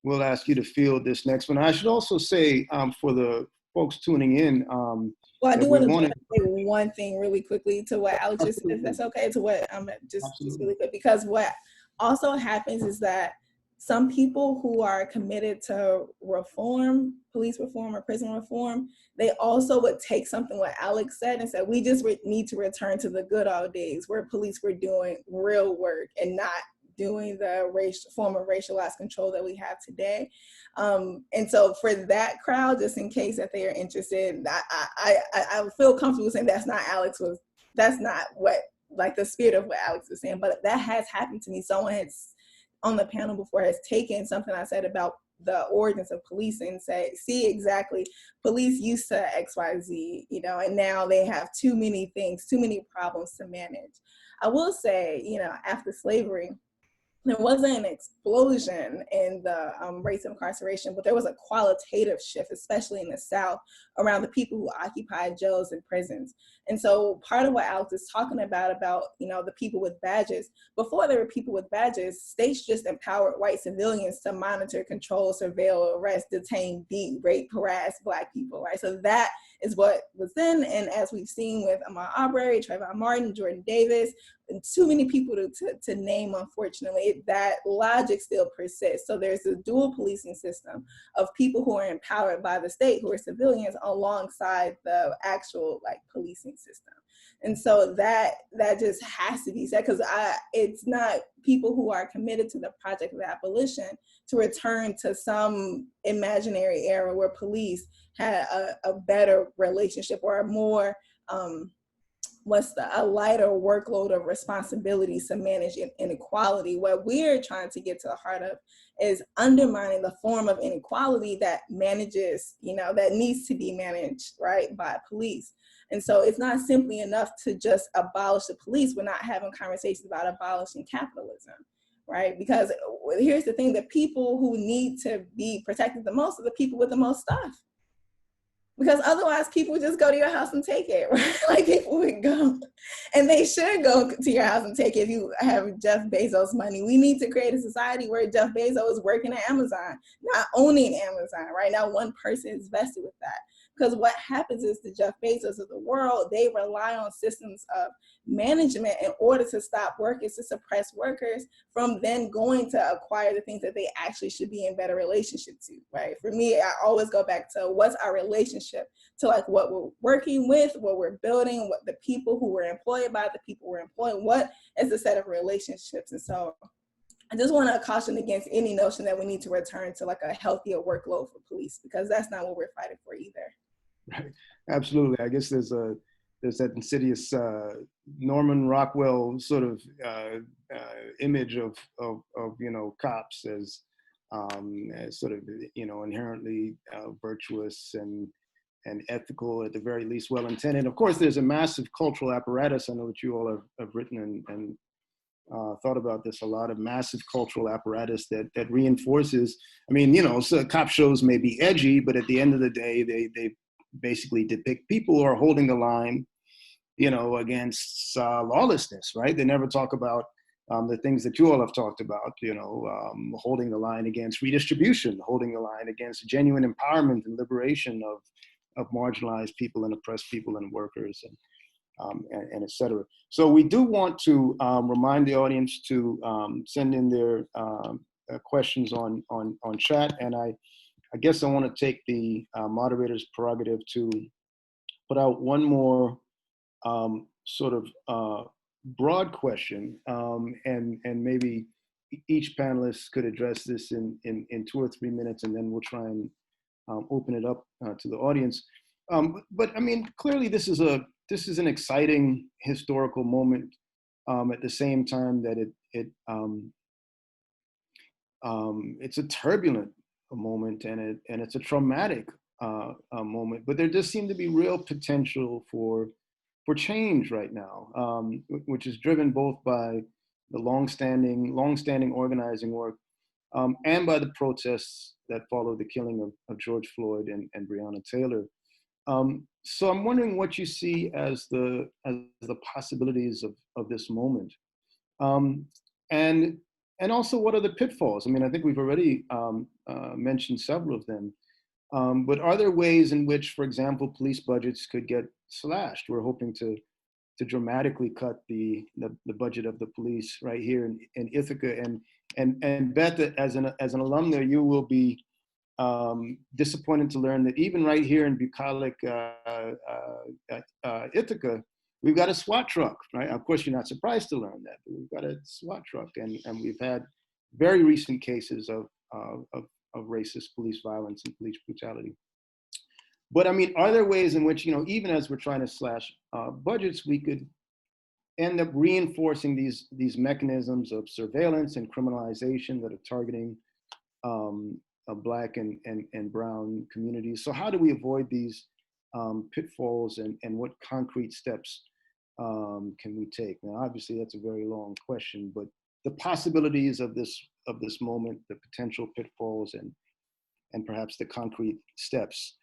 ask you to field this next one. I should also say for the folks tuning in. Well, I do want to say one thing really quickly to what Alex just said, if that's okay, to what just really quick, because what also happens is that some people who are committed to reform, police reform or prison reform, they also would take something what Alex said and said, we just need to return to the good old days where police were doing real work and not doing the form of racialized control that we have today. And so for that crowd, just in case that they are interested, I feel comfortable saying that's not what, like the spirit of what Alex was saying, but that has happened to me. Someone has on the panel before has taken something I said about the origins of policing and say, see exactly, police used to XYZ, and now they have too many things, too many problems to manage. I will say, after slavery, there wasn't an explosion in the rates of incarceration, but there was a qualitative shift, especially in the South, around the people who occupied jails and prisons. And so part of what Alex is talking about, the people with badges, before there were people with badges, states just empowered white civilians to monitor, control, surveil, arrest, detain, beat, rape, harass Black people, right? So that is what was then. And as we've seen with Ahmaud Arbery, Trayvon Martin, Jordan Davis, and too many people to name, unfortunately, that logic still persists. So there's a dual policing system of people who are empowered by the state, who are civilians, alongside the actual policing system. And so that just has to be said, because it's not people who are committed to the project of abolition to return to some imaginary era where police had a better relationship or a more a lighter workload of responsibilities to manage inequality. What we're trying to get to the heart of is undermining the form of inequality that manages, that needs to be managed, right, by police. And so it's not simply enough to just abolish the police. We're not having conversations about abolishing capitalism, right? Because here's the thing, the people who need to be protected the most are the people with the most stuff. Because otherwise people would just go to your house and take it, right? People would go, and they should go to your house and take it if you have Jeff Bezos money. We need to create a society where Jeff Bezos is working at Amazon, not owning Amazon, right? Now one person is vested with that. Because what happens is the Jeff Bezos of the world, they rely on systems of management in order to stop workers, to suppress workers from then going to acquire the things that they actually should be in better relationship to, right? For me, I always go back to what's our relationship to what we're working with, what we're building, what the people who we're employed by, the people we're employing, what is the set of relationships. And so I just want to caution against any notion that we need to return to a healthier workload for police, because that's not what we're fighting for either. Right. Absolutely. I guess there's that insidious Norman Rockwell sort of image of cops as sort of inherently virtuous and ethical, at the very least well-intended. Of course, there's a massive cultural apparatus. I know that you all have written and thought about this a lot, of massive cultural apparatus that reinforces. I mean, so cop shows may be edgy, but at the end of the day, they basically depict people who are holding the line, against lawlessness, right? They never talk about the things that you all have talked about, holding the line against redistribution, holding the line against genuine empowerment and liberation of marginalized people and oppressed people and workers and et cetera. So we do want to remind the audience to send in their questions on chat, and I guess I want to take the moderator's prerogative to put out one more sort of broad question, and maybe each panelist could address this in 2 or 3 minutes, and then we'll try and open it up to the audience. But I mean, clearly this is an exciting historical moment. At the same time that it's a turbulent moment, and it's a traumatic moment, but there does seem to be real potential for change right now, which is driven both by the long-standing organizing work and by the protests that followed the killing of George Floyd and Breonna Taylor. So I'm wondering what you see as the possibilities of this moment, and also what are the pitfalls? I mean, I think we've already mentioned several of them, but are there ways in which, for example, police budgets could get slashed? We're hoping to dramatically cut the budget of the police right here in Ithaca, and Beth, as an alum there, you will be disappointed to learn that even right here in bucolic Ithaca, we've got a SWAT truck, right? Of course, you're not surprised to learn that, but we've got a SWAT truck, and we've had very recent cases of racist police violence and police brutality. But I mean, are there ways in which, even as we're trying to slash budgets, we could end up reinforcing these mechanisms of surveillance and criminalization that are targeting Black and brown communities? So how do we avoid these pitfalls, and what concrete steps can we take? Now, obviously, that's a very long question, but the possibilities of this moment, the potential pitfalls, and perhaps the concrete steps.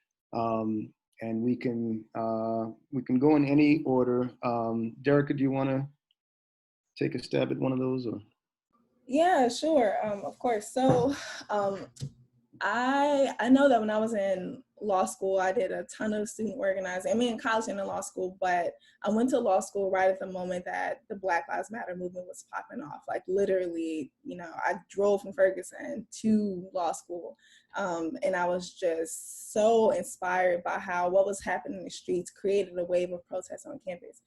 and we can go in any order. Derica, do you want to take a stab at one of those? Or? Yeah, sure. Of course. So I know that when I was in law school, I did a ton of student organizing. I mean, in college and in law school, but I went to law school right at the moment that the Black Lives Matter movement was popping off. Like literally, you know, I drove from Ferguson to law school. And I was just so inspired by how what was happening in the streets created a wave of protests on campus.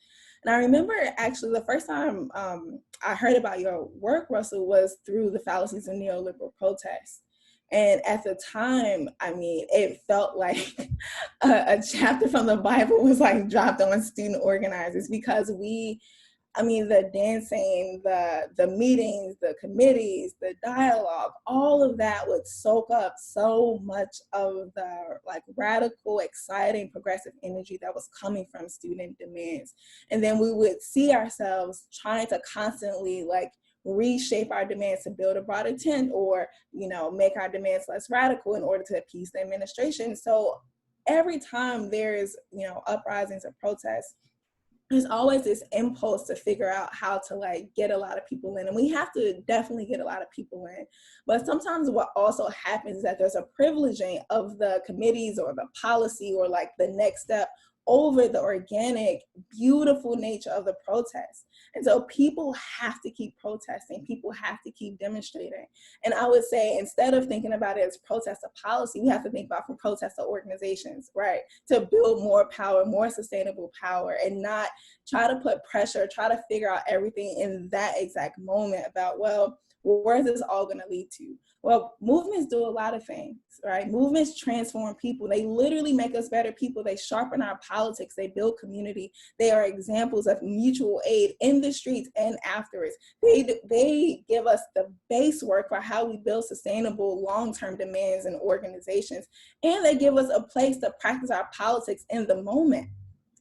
And I remember actually the first time I heard about your work, Russell, was through the fallacies of neoliberal protests. And at the time, I mean, it felt like a chapter from the Bible was like dropped on student organizers, because the dancing, the meetings, the committees, the dialogue, all of that would soak up so much of the like radical, exciting, progressive energy that was coming from student demands. And then we would see ourselves trying to constantly like reshape our demands to build a broader tent, or, you know, make our demands less radical in order to appease the administration. So every time there's, you know, uprisings or protests, there's always this impulse to figure out how to like get a lot of people in. And we have to definitely get a lot of people in. But sometimes what also happens is that there's a privileging of the committees or the policy or like the next step over the organic, beautiful nature of the protest. And so people have to keep protesting, people have to keep demonstrating. And I would say, instead of thinking about it as protest of policy, we have to think about from protest to organizations, right? To build more power, more sustainable power, and not try to put pressure, try to figure out everything in that exact moment about, well, where is this all gonna lead to? Well, movements do a lot of things, right? Movements transform people. They literally make us better people. They sharpen our politics. They build community. They are examples of mutual aid in the streets and afterwards. They give us the base work for how we build sustainable long-term demands and organizations. And they give us a place to practice our politics in the moment,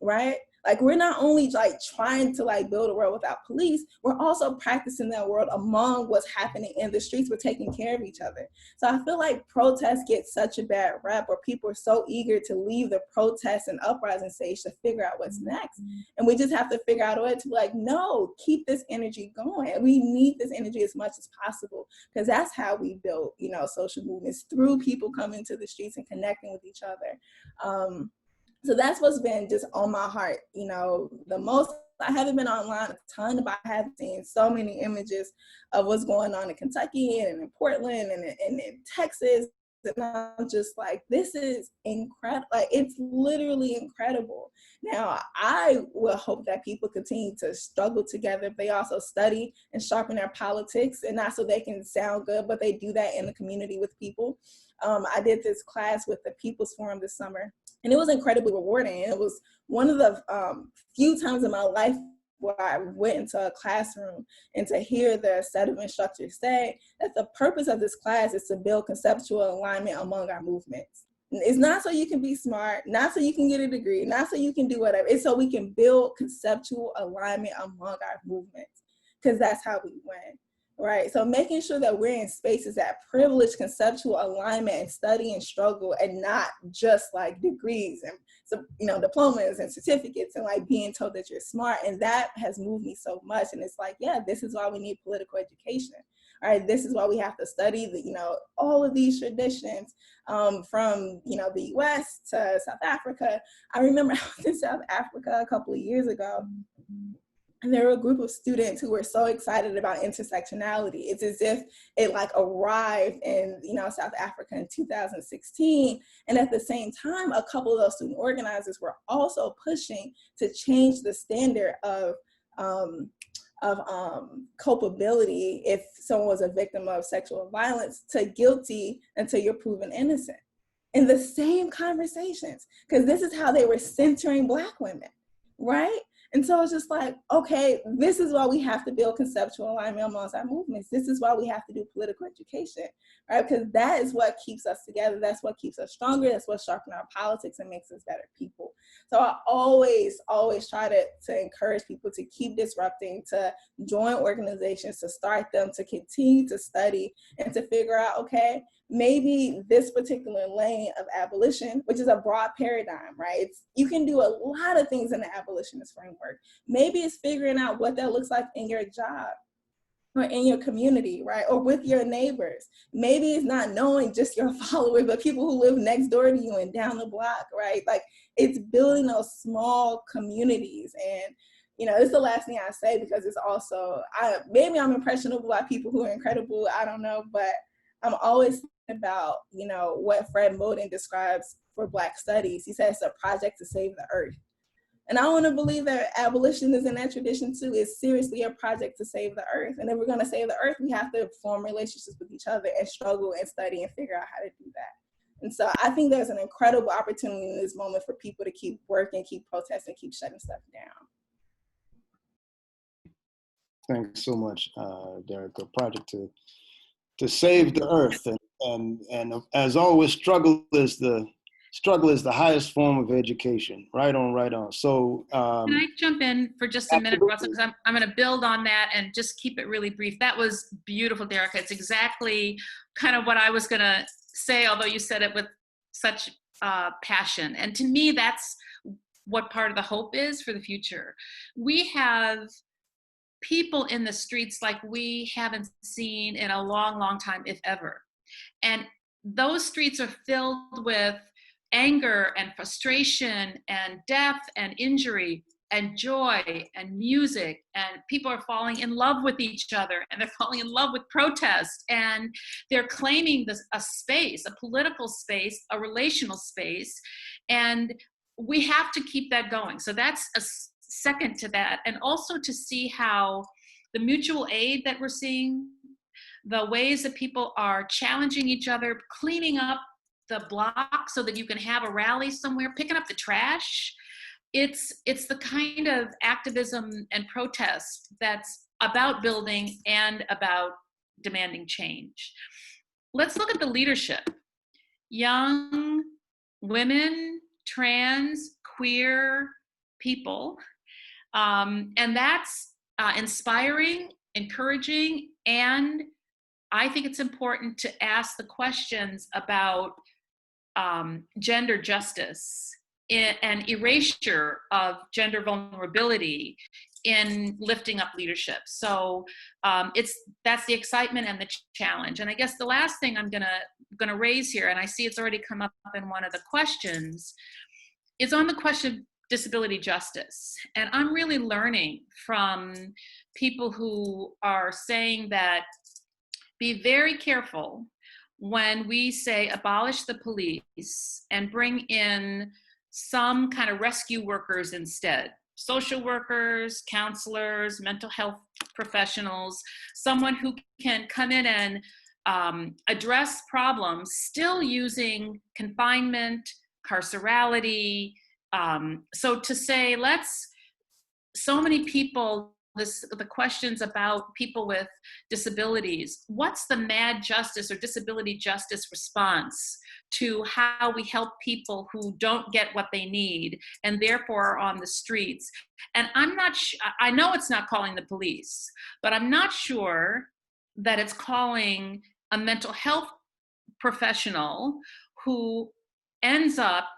right? Like, we're not only like trying to like build a world without police, we're also practicing that world among what's happening in the streets. We're taking care of each other. So I feel like protests get such a bad rep, where people are so eager to leave the protest and uprising stage to figure out what's next. And we just have to figure out a way to be like, no, keep this energy going. We need this energy as much as possible, because that's how we build, you know, social movements, through people coming to the streets and connecting with each other. So that's what's been just on my heart, you know, the most. I haven't been online a ton, but I have seen so many images of what's going on in Kentucky and in Portland and in Texas. And I'm just like, this is incredible. Like, it's literally incredible. Now, I will hope that people continue to struggle together. They also study and sharpen their politics, and not so they can sound good, but they do that in the community with people. I did this class with the People's Forum this summer, and it was incredibly rewarding. It was one of the few times in my life where I went into a classroom and to hear the set of instructors say that the purpose of this class is to build conceptual alignment among our movements. It's not so you can be smart, not so you can get a degree, not so you can do whatever. It's so we can build conceptual alignment among our movements, because that's how we win. Right, so making sure that we're in spaces that privilege conceptual alignment and study and struggle, and not just like degrees and, so, you know, diplomas and certificates and like being told that you're smart. And that has moved me so much. And it's like, yeah, this is why we need political education. All right, this is why we have to study the, you know, all of these traditions, from, you know, the US to South Africa. I remember I was in South Africa a couple of years ago, and there were a group of students who were so excited about intersectionality. It's as if it like arrived in, you know, South Africa in 2016. And at the same time, a couple of those student organizers were also pushing to change the standard of culpability if someone was a victim of sexual violence to guilty until you're proven innocent. In the same conversations, because this is how they were centering Black women, right? And so it's just like, okay, this is why we have to build conceptual alignment amongst our movements. This is why we have to do political education, right? Because that is what keeps us together. That's what keeps us stronger. That's what sharpens our politics and makes us better people. So I always try to encourage people to keep disrupting, to join organizations, to start them, to continue to study, and to figure out, okay, maybe this particular lane of abolition, which is a broad paradigm, right? You can do a lot of things in the abolitionist framework. Maybe it's figuring out what that looks like in your job, or in your community, right? Or with your neighbors. Maybe it's not knowing just your followers, but people who live next door to you and down the block, right? Like, it's building those small communities. And, you know, it's the last thing I say, because it's also, maybe I'm impressionable by people who are incredible, I don't know, but I'm always thinking about, you know, what Fred Moten describes for Black studies. He says it's a project to save the earth. And I want to believe that abolition is in that tradition too. It's seriously a project to save the earth. And if we're going to save the earth, we have to form relationships with each other and struggle and study and figure out how to do that. And so I think there's an incredible opportunity in this moment for people to keep working, keep protesting, keep shutting stuff down. Thanks so much, Derek. A project to save the earth, and as always, struggle is the highest form of education. Right on, right on. So can I jump in for just a minute, Russell? Because I'm going to build on that and just keep it really brief. That was beautiful, Derek. It's exactly kind of what I was going to say, although you said it with such passion. And to me, that's what part of the hope is for the future. We have people in the streets like we haven't seen in a long, long time, if ever. And those streets are filled with anger and frustration and death and injury and joy and music, and people are falling in love with each other, and they're falling in love with protest, and they're claiming a space, a political space, a relational space, and we have to keep that going. So that's a second to that, and also to see how the mutual aid that we're seeing, the ways that people are challenging each other, cleaning up the block so that you can have a rally somewhere, picking up the trash. It's the kind of activism and protest that's about building and about demanding change. Let's look at the leadership. Young women, trans, queer people, and that's inspiring, encouraging, and I think it's important to ask the questions about gender justice and erasure of gender vulnerability in lifting up leadership. So that's the excitement and the challenge. And I guess the last thing I'm gonna raise here, and I see it's already come up in one of the questions, is on the question of disability justice. And I'm really learning from people who are saying that be very careful when we say abolish the police and bring in some kind of rescue workers instead. Social workers, counselors, mental health professionals, someone who can come in and address problems still using confinement, carcerality. So to say, so many people, the questions about people with disabilities, what's the mad justice or disability justice response to how we help people who don't get what they need and therefore are on the streets? And I know it's not calling the police, but I'm not sure that it's calling a mental health professional who ends up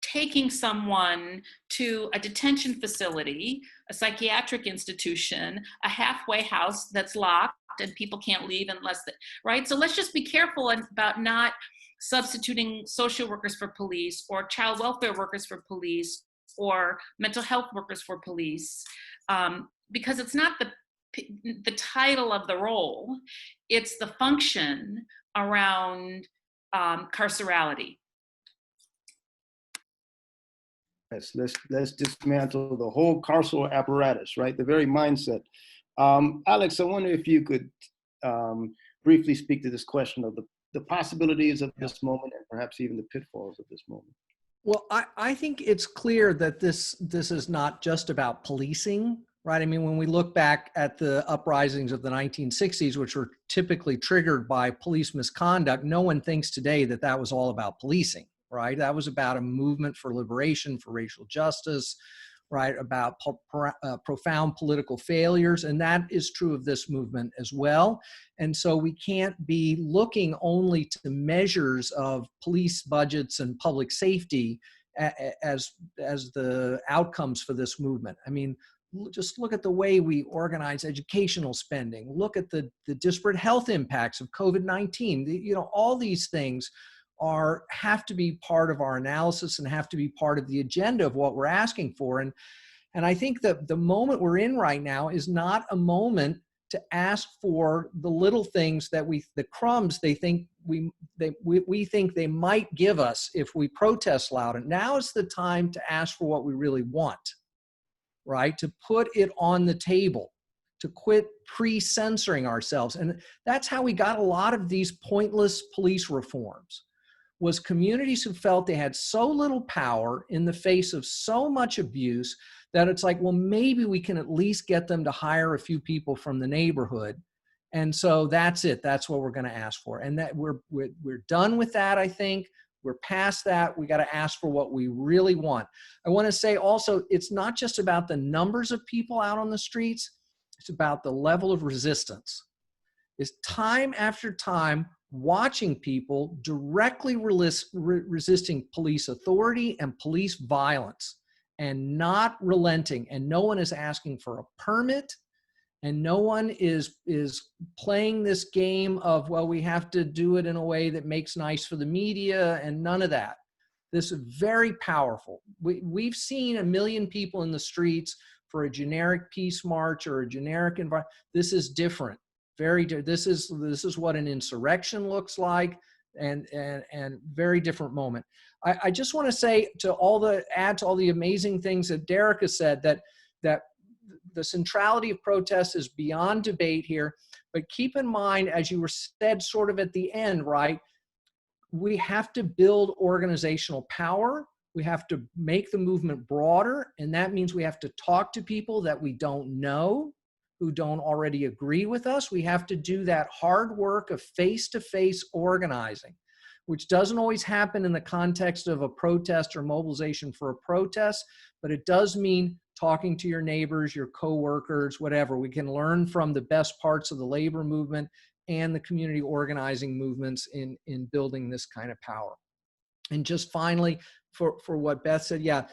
taking someone to a detention facility, a psychiatric institution, a halfway house that's locked and people can't leave unless right? So let's just be careful about not substituting social workers for police or child welfare workers for police or mental health workers for police, because it's not the title of the role, it's the function around carcerality. Yes, let's dismantle the whole carceral apparatus, right? The very mindset. Alex, I wonder if you could briefly speak to this question of the possibilities of this moment and perhaps even the pitfalls of this moment. Well, I think it's clear that this is not just about policing, right? I mean, when we look back at the uprisings of the 1960s, which were typically triggered by police misconduct, no one thinks today that that was all about policing, right? That was about a movement for liberation, for racial justice, right? About profound political failures. And that is true of this movement as well. And so we can't be looking only to measures of police budgets and public safety as the outcomes for this movement. I mean, just look at the way we organize educational spending. Look at the disparate health impacts of COVID-19. You know, all these things have to be part of our analysis and have to be part of the agenda of what we're asking for. And I think that the moment we're in right now is not a moment to ask for the little things that the crumbs they think we think they might give us if we protest loud. And now is the time to ask for what we really want, right? To put it on the table, to quit pre-censoring ourselves. And that's how we got a lot of these pointless police reforms, was communities who felt they had so little power in the face of so much abuse that it's like, well, maybe we can at least get them to hire a few people from the neighborhood. And so that's it. That's what we're going to ask for. And that we're done with that, I think. We're past that. We got to ask for what we really want. I want to say also, it's not just about the numbers of people out on the streets. It's about the level of resistance. It's time after time watching people directly resisting police authority and police violence and not relenting. And no one is asking for a permit. And no one is playing this game of, well, we have to do it in a way that makes nice for the media, and none of that. This is very powerful. We've seen 1 million people in the streets for a generic peace march or a generic environment. This is different. This is what an insurrection looks like, and very different moment. I just want to say add to all the amazing things that Derek has said, that the centrality of protest is beyond debate here, but keep in mind, as you were said sort of at the end, right, we have to build organizational power. We have to make the movement broader, and that means we have to talk to people that we don't know, who don't already agree with us. We have to do that hard work of face-to-face organizing, which doesn't always happen in the context of a protest or mobilization for a protest, but it does mean talking to your neighbors, your coworkers, whatever. We can learn from the best parts of the labor movement and the community organizing movements in building this kind of power. And just finally, for what Beth said, yeah,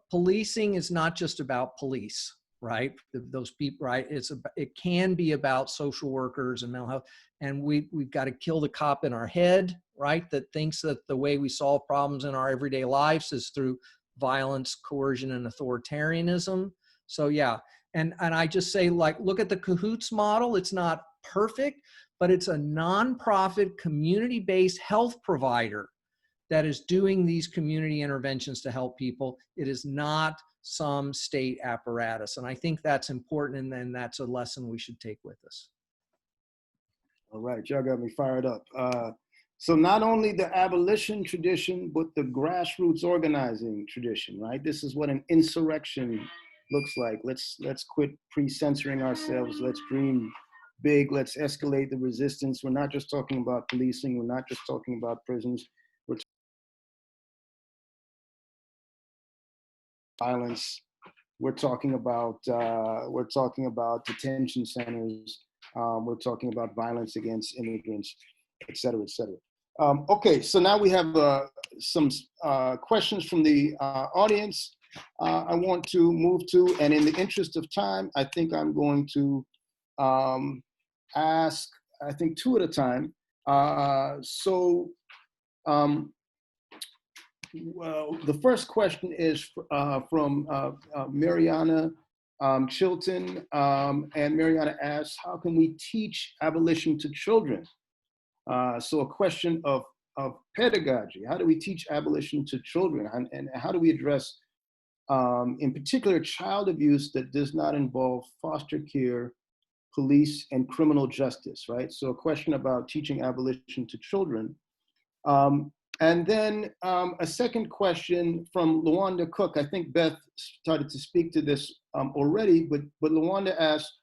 policing is not just about police, right? Those people, right? It can be about social workers and mental health. And we've got to kill the cop in our head, right? That thinks that the way we solve problems in our everyday lives is through violence, coercion, and authoritarianism. So yeah, and I just say, like, look at the Cahoots model. It's not perfect, but it's a nonprofit, community-based health provider that is doing these community interventions to help people. It is not some state apparatus. And I think that's important, and then that's a lesson we should take with us. All right, y'all got me fired up. So not only the abolition tradition, but the grassroots organizing tradition, right? This is what an insurrection looks like. Let's quit pre-censoring ourselves. Let's dream big. Let's escalate the resistance. We're not just talking about policing. We're not just talking about prisons. We're violence. We're talking about detention centers. We're talking about violence against immigrants, et cetera, et cetera. Okay, so now we have some questions from the audience I want to move to, and in the interest of time, I think I'm going to ask, I think, 2 at a time. Well, the first question is from Mariana Chilton, and Mariana asks, how can we teach abolition to children? So a question of pedagogy. How do we teach abolition to children? And how do we address, in particular, child abuse that does not involve foster care, police, and criminal justice, right? So a question about teaching abolition to children. And then a second question from Lawanda Cook. I think Beth started to speak to this already, but Lawanda asked,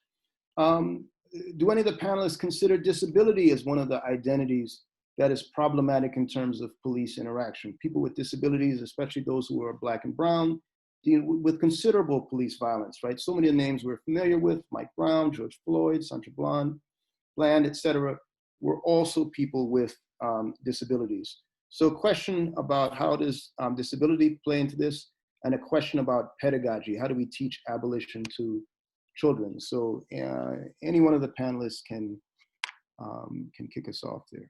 do any of the panelists consider disability as one of the identities that is problematic in terms of police interaction. People with disabilities, especially those who are Black and brown, deal with considerable police violence, right? So many names we're familiar with, Mike Brown, George Floyd, Sandra Bland, et cetera, were also people with disabilities. So a question about how does disability play into this, and a question about pedagogy. How do we teach abolition to children? So any one of the panelists can kick us off there.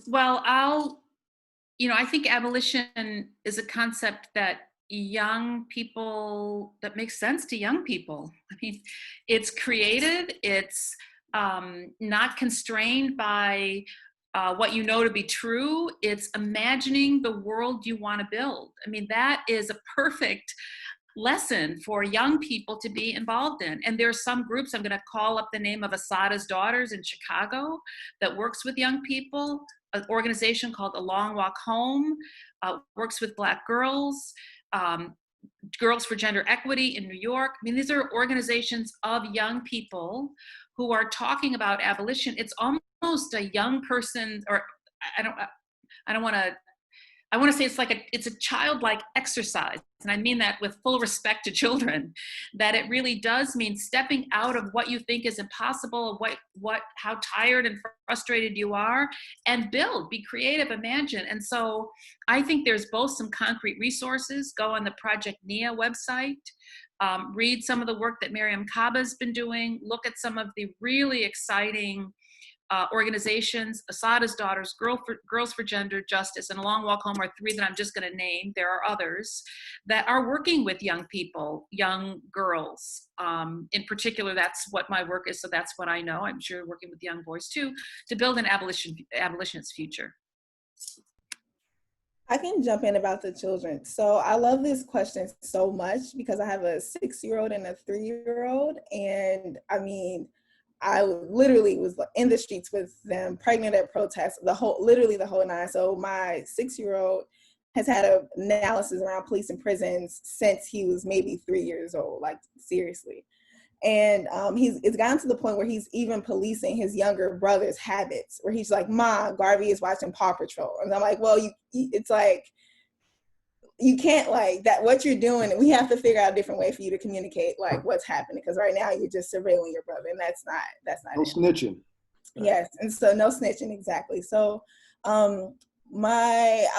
Well, I think abolition is a concept that that makes sense to young people. I mean, it's creative, it's not constrained by what you know to be true. It's imagining the world you want to build. I mean, that is a perfect lesson for young people to be involved in. And there are some groups, I'm going to call up the name of Assata's Daughters in Chicago, that works with young people, an organization called A Long Walk Home, works with Black girls, Girls for Gender Equity in New York. I mean, these are organizations of young people who are talking about abolition. It's almost a young person, or I want to say it's a childlike exercise, and I mean that with full respect to children, that it really does mean stepping out of what you think is impossible, how tired and frustrated you are, and be creative, imagine. And so I think there's both some concrete resources. Go on the Project NIA website, read some of the work that Miriam Kaba's been doing, look at some of the really exciting organizations. Assata's Daughters, Girls for Gender Justice, and A Long Walk Home are three that I'm just going to name. There are others that are working with young people, young girls. In particular, that's what my work is, so that's what I know. I'm sure working with young boys too, to build an abolitionist future. I can jump in about the children. So I love this question so much because I have a 6-year-old and a 3-year-old, and I mean, I literally was in the streets with them, pregnant at protests, literally the whole nine. So my 6-year-old has had an analysis around police and prisons since he was maybe 3 years old, like seriously. And it's gotten to the point where he's even policing his younger brother's habits, where he's like, "Ma, Garvey is watching Paw Patrol." And I'm like, well, it's like, you can't like that, what you're doing, we have to figure out a different way for you to communicate like what's happening, because right now you're just surveilling your brother, and that's not no snitching. Yes, and so no snitching, exactly. So I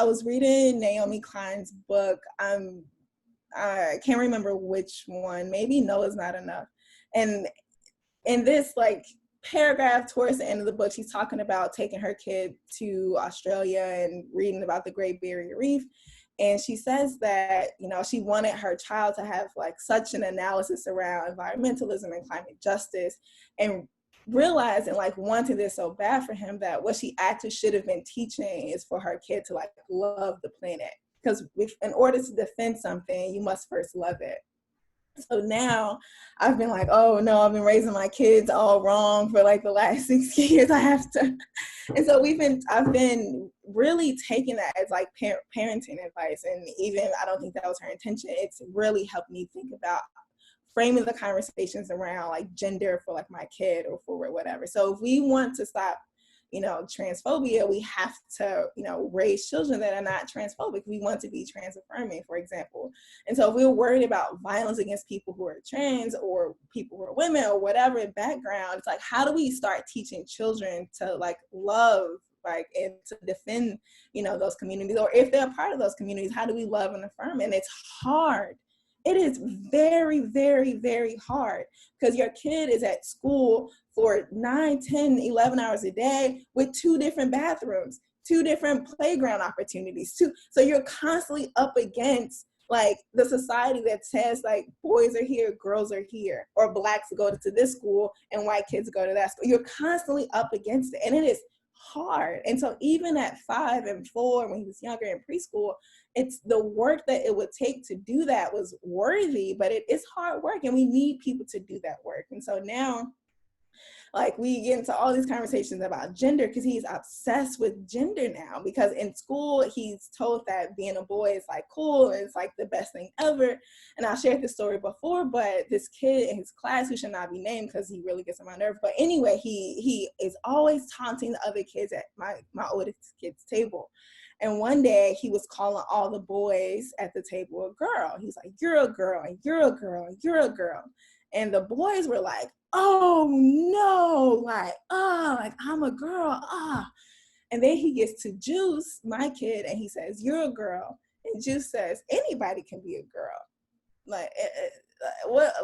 was reading Naomi Klein's book. I can't remember which one, maybe No Is Not Enough. And in this like paragraph towards the end of the book, she's talking about taking her kid to Australia and reading about the Great Barrier Reef. And she says that, she wanted her child to have like such an analysis around environmentalism and climate justice, and realizing like wanting this so bad for him, that what she actually should have been teaching is for her kid to like love the planet. Because in order to defend something, you must first love it. So now I've been like, oh no, I've been raising my kids all wrong for like the last 6 years. I have to. And so I've been really taking that as like parenting advice. And even, I don't think that was her intention. It's really helped me think about framing the conversations around like gender for like my kid or for whatever. So if we want to stop transphobia, we have to, raise children that are not transphobic. We want to be trans affirming, for example. And so if we're worried about violence against people who are trans or people who are women or whatever background, it's like, how do we start teaching children to like love, like, and to defend, those communities, or if they're part of those communities, how do we love and affirm? And it's hard. It is very, very, very hard, because your kid is at school for 9, 10, 11 hours a day with 2 different bathrooms, 2 different playground opportunities, so you're constantly up against like the society that says like boys are here, girls are here, or blacks go to this school and white kids go to that school. You're constantly up against it, and it is hard. And so even at 5 and 4, when he was younger in preschool, it's the work that it would take to do that was worthy, but it's hard work, and we need people to do that work. And so now Like, we get into all these conversations about gender because he's obsessed with gender now, because in school he's told that being a boy is like cool, and it's like the best thing ever. And I shared this story before, but this kid in his class, who should not be named because he really gets on my nerves, but anyway, he is always taunting the other kids at my oldest kid's table. And one day he was calling all the boys at the table a girl. He's like, "You're a girl, and you're a girl, and you're a girl." And the boys were like, "Oh no, like, like, I'm a girl, And then he gets to Juice, my kid, and he says, "You're a girl." And Juice says, "Anybody can be a girl." Like, what,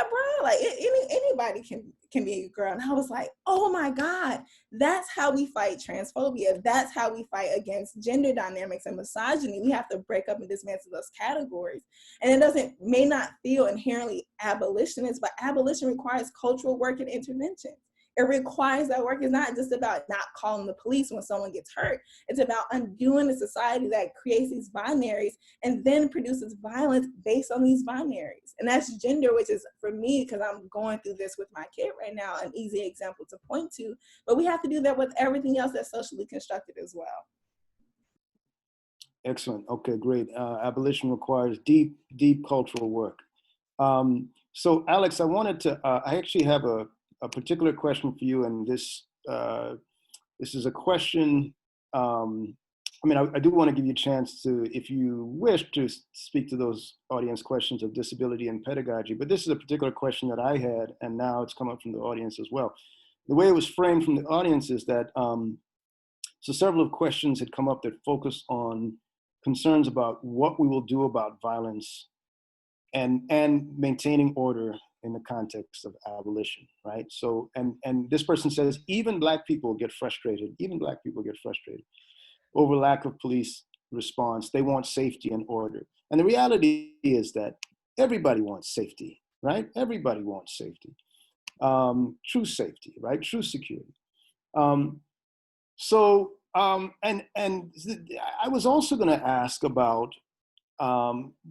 bro? Like, anybody can be a girl. And I was like, oh my God, that's how we fight transphobia. That's how we fight against gender dynamics and misogyny. We have to break up and dismantle those categories. And it may not feel inherently abolitionist, but abolition requires cultural work and intervention. It requires that work. Is not just about not calling the police when someone gets hurt. It's about undoing a society that creates these binaries and then produces violence based on these binaries. And that's gender, which is, for me, because I'm going through this with my kid right now, an easy example to point to. But we have to do that with everything else that's socially constructed as well. Excellent. Okay, great. Abolition requires deep, deep cultural work. So Alex, I wanted to, I actually have a particular question for you, and this is a question, I mean, I do want to give you a chance to, if you wish, to speak to those audience questions of disability and pedagogy, but this is a particular question that I had, and now it's come up from the audience as well. The way it was framed from the audience is that, so several questions had come up that focused on concerns about what we will do about violence and maintaining order in the context of abolition, right? So, and this person says, even Black people get frustrated over lack of police response. They want safety and order. And the reality is that everybody wants safety, right? Everybody wants safety, true safety, right? True security. And I was also gonna ask about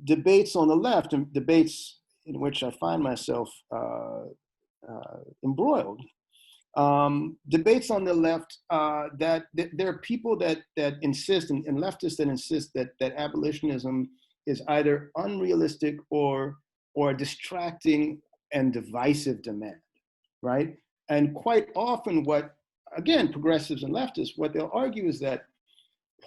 debates on the left, and debates in which I find myself embroiled. Debates on the left that there are people that insist, and leftists that insist that abolitionism is either unrealistic or a distracting and divisive demand, right? And quite often what, again, progressives and leftists, what they'll argue is that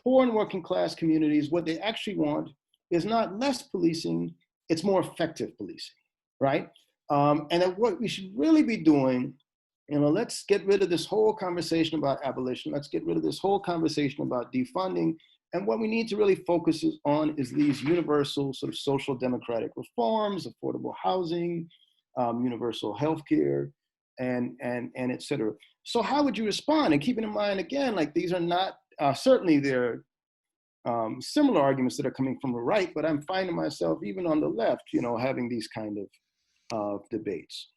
poor and working class communities, what they actually want is not less policing, it's more effective policing, right? And that what we should really be doing, you know, let's get rid of this whole conversation about abolition. Let's get rid of this whole conversation about defunding. And what we need to really focus on is these universal sort of social democratic reforms, affordable housing, universal healthcare, and et cetera. So how would you respond? And keeping in mind, again, like these are not, certainly there are similar arguments that are coming from the right, but I'm finding myself even on the left, you know, having these kind of debates.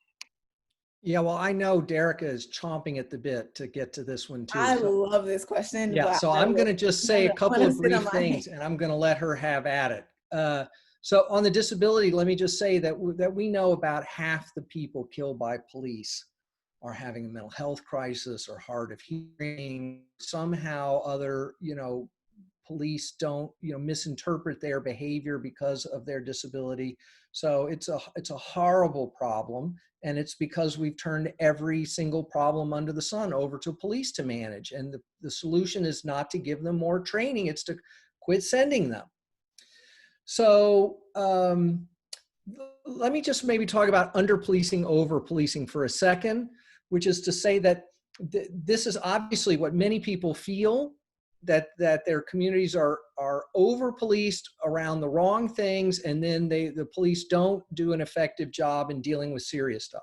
Yeah, well, I know Derica is chomping at the bit to get to this one too. I love this question. Yeah, so I'm going to just say a couple of brief things, and I'm going to let her have at it. So on the disability, let me just say that we know about half the people killed by police are having a mental health crisis or hard of hearing. Somehow other, you know, police don't, you know, misinterpret their behavior because of their disability. So it's a horrible problem. And it's because we've turned every single problem under the sun over to police to manage. And the solution is not to give them more training, it's to quit sending them. So let me just maybe talk about under-policing, over-policing for a second, which is to say that this is obviously what many people feel, that their communities are over-policed around the wrong things, and then the police don't do an effective job in dealing with serious stuff.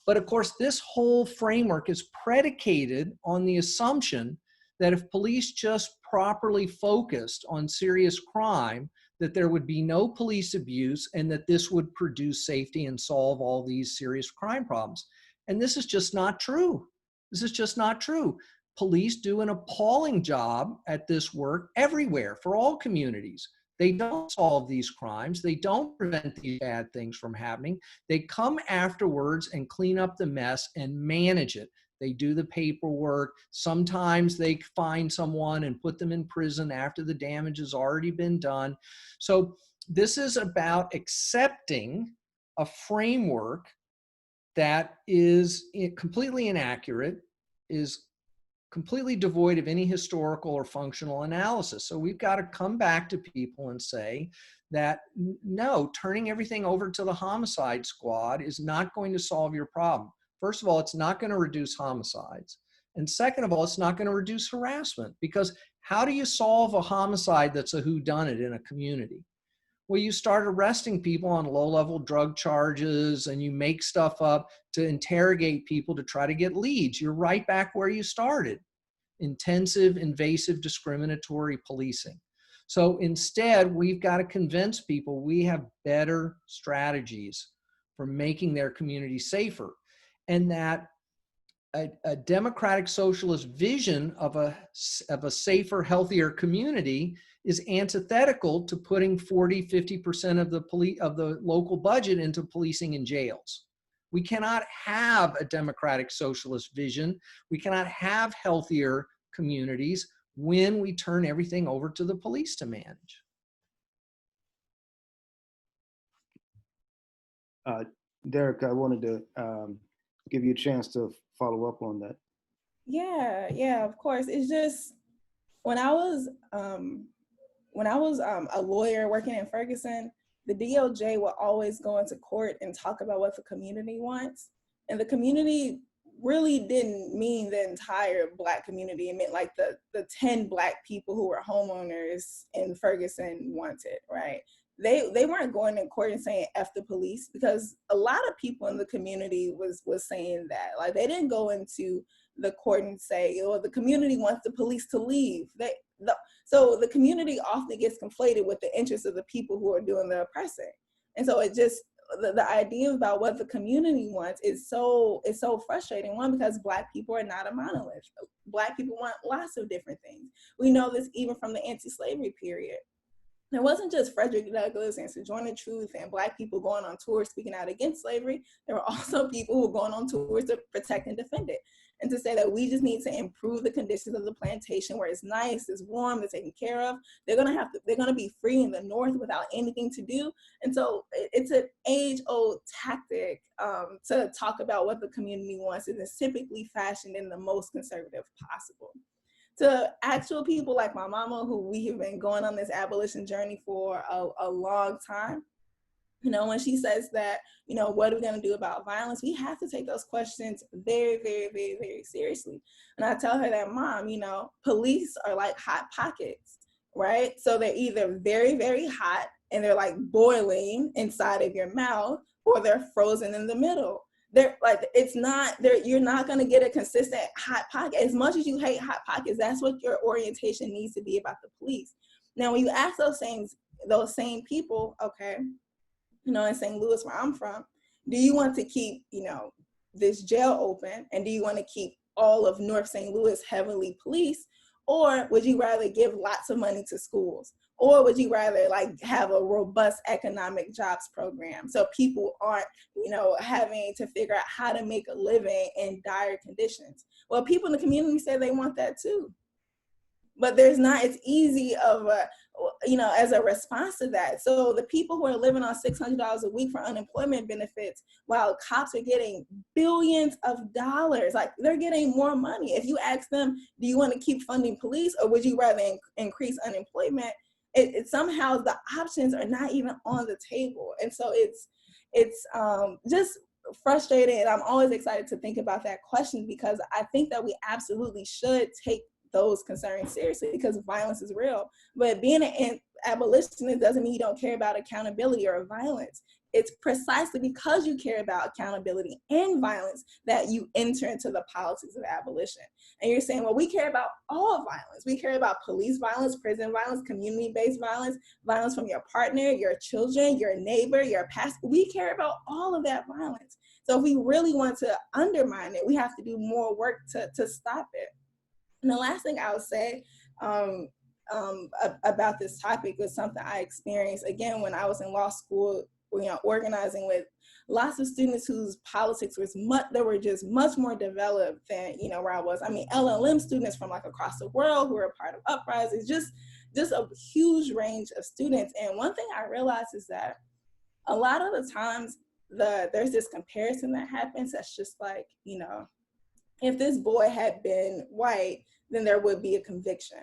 But of course, this whole framework is predicated on the assumption that if police just properly focused on serious crime, that there would be no police abuse and that this would produce safety and solve all these serious crime problems. And this is just not true. This is just not true. Police do an appalling job at this work everywhere for all communities. They don't solve these crimes. They don't prevent these bad things from happening. They come afterwards and clean up the mess and manage it. They do the paperwork. Sometimes they find someone and put them in prison after the damage has already been done. So this is about accepting a framework that is completely inaccurate, is completely devoid of any historical or functional analysis. So we've got to come back to people and say that no, turning everything over to the homicide squad is not going to solve your problem. First of all, it's not going to reduce homicides. And second of all, it's not going to reduce harassment, because how do you solve a homicide that's a whodunit in a community? Well, you start arresting people on low-level drug charges and you make stuff up to interrogate people to try to get leads. You're right back where you started. Intensive, invasive, discriminatory policing. So instead, we've got to convince people we have better strategies for making their community safer, and that a democratic socialist vision of a safer, healthier community is antithetical to putting 40–50% of the local budget into policing and jails. We cannot have a democratic socialist vision. We cannot have healthier communities when we turn everything over to the police to manage. Derek, I wanted to give you a chance to follow up on that. Yeah, of course. It's just when I was a lawyer working in Ferguson, the DOJ will always go into court and talk about what the community wants, and the community really didn't mean the entire Black community. It meant like the 10 Black people who were homeowners in Ferguson wanted, right? They weren't going to court and saying F the police, because a lot of people in the community was saying that. Like, they didn't go into the court and say, well, the community wants the police to leave. So the community often gets conflated with the interests of the people who are doing the oppressing. And so it just, the idea about what the community wants is so frustrating. One, because Black people are not a monolith. Black people want lots of different things. We know this even from the anti-slavery period. It wasn't just Frederick Douglass and Sojourner Truth and Black people going on tours speaking out against slavery. There were also people who were going on tours to protect and defend it. And to say that we just need to improve the conditions of the plantation where it's nice, it's warm, it's taken care of. They're gonna be free in the North without anything to do. And so it's an age-old tactic to talk about what the community wants, and it's typically fashioned in the most conservative possible. To actual people like my mama, who we have been going on this abolition journey for a long time, you know, when she says that, you know, what are we going to do about violence? We have to take those questions very, very, very, very seriously. And I tell her that, Mom, you know, police are like hot pockets, right? So they're either very, very hot and they're like boiling inside of your mouth, or they're frozen in the middle. They're like, you're not going to get a consistent hot pocket. As much as you hate hot pockets, that's what your orientation needs to be about the police. Now, when you ask those same people, okay, you know, in St. Louis, where I'm from, do you want to keep, you know, this jail open? And do you want to keep all of North St. Louis heavily policed? Or would you rather give lots of money to schools? Or would you rather like have a robust economic jobs program so people aren't, you know, having to figure out how to make a living in dire conditions? Well, people in the community say they want that too. But it's easy as a response to that. So the people who are living on $600 a week for unemployment benefits, while cops are getting billions of dollars, like they're getting more money. If you ask them, do you want to keep funding police, or would you rather increase unemployment? It somehow the options are not even on the table. And so it's just frustrating. And I'm always excited to think about that question, because I think that we absolutely should take those concerns seriously, because violence is real. But being an abolitionist doesn't mean you don't care about accountability or violence. It's precisely because you care about accountability and violence that you enter into the politics of abolition. And you're saying, well, we care about all violence. We care about police violence, prison violence, community-based violence, violence from your partner, your children, your neighbor, your past. We care about all of that violence. So if we really want to undermine it, we have to do more work to stop it. And the last thing I would say, about this topic was something I experienced, again, when I was in law school, organizing with lots of students whose politics was they were just much more developed than, where I was. I mean, LLM students from like across the world who were a part of uprisings, just a huge range of students. And one thing I realized is that a lot of the times there's this comparison that happens that's just like, if this boy had been white, then there would be a conviction,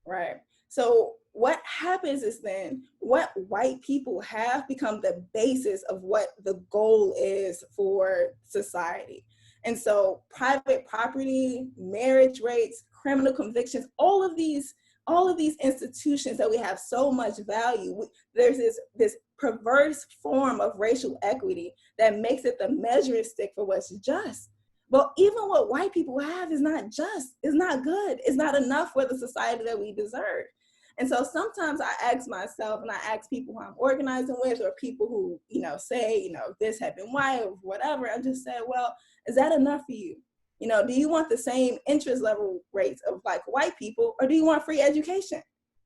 right? So what happens is then what white people have become the basis of what the goal is for society. And so private property, marriage rates, criminal convictions, all of these institutions that we have so much value, there's this perverse form of racial equity that makes it the measuring stick for what's just. But even what white people have is not just, it's not good, it's not enough for the society that we deserve. And so sometimes I ask myself, and I ask people who I'm organizing with, or people who, say, this had been white or whatever, I just say, well, is that enough for you? Do you want the same interest level rates of like white people, or do you want free education?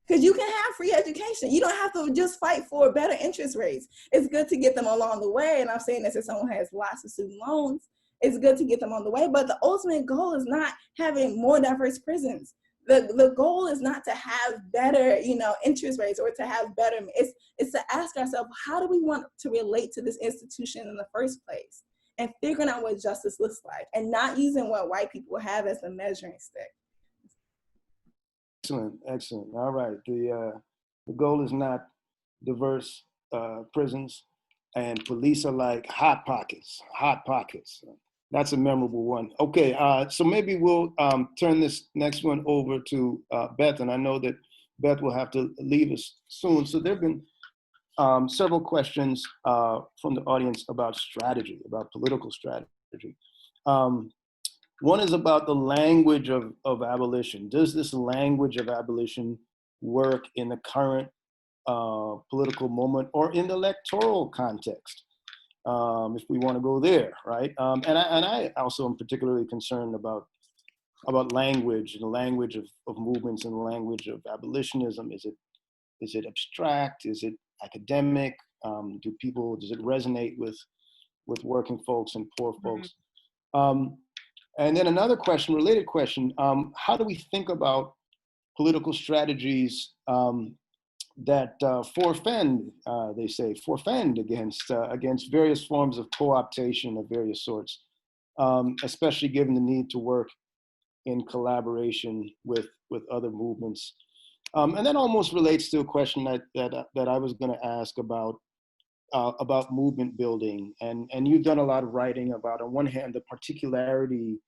Because you can have free education. You don't have to just fight for better interest rates. It's good to get them along the way. And I'm saying this as someone who has lots of student loans. It's good to get them on the way, but the ultimate goal is not having more diverse prisons. The goal is not to have better, interest rates, or to have better, it's to ask ourselves, how do we want to relate to this institution in the first place? And figuring out what justice looks like, and not using what white people have as the measuring stick. Excellent. All right. The goal is not diverse prisons, and police are like hot pockets. That's a memorable one. Okay, so maybe we'll turn this next one over to Beth, and I know that Beth will have to leave us soon. So there have been several questions from the audience about strategy, about political strategy. One is about the language of abolition. Does this language of abolition work in the current political moment or in the electoral context? If we want to go there, right? And I also am particularly concerned about language, and the language of movements, and the language of abolitionism. Is it abstract? Is it academic? Does it resonate with working folks and poor folks? And then another question, related question, how do we think about political strategies that forfend, they say, against various forms of co-optation of various sorts, especially given the need to work in collaboration with other movements. And that almost relates to a question that I was going to ask about movement building. And you've done a lot of writing about, on one hand, the particularity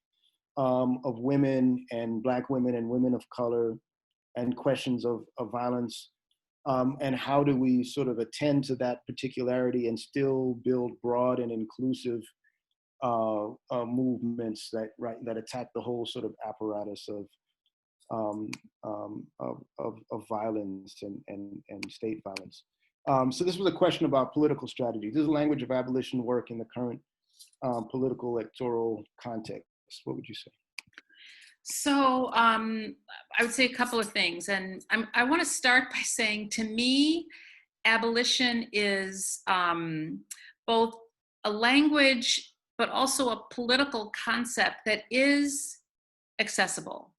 of women and Black women and women of color, and questions of violence. And how do we sort of attend to that particularity and still build broad and inclusive movements that attack the whole sort of apparatus of violence and state violence. So this was a question about political strategy. Does the language of abolition work in the current political electoral context? What would you say? So I would say a couple of things, and I want to start by saying, to me, abolition is both a language, but also a political concept that is accessible.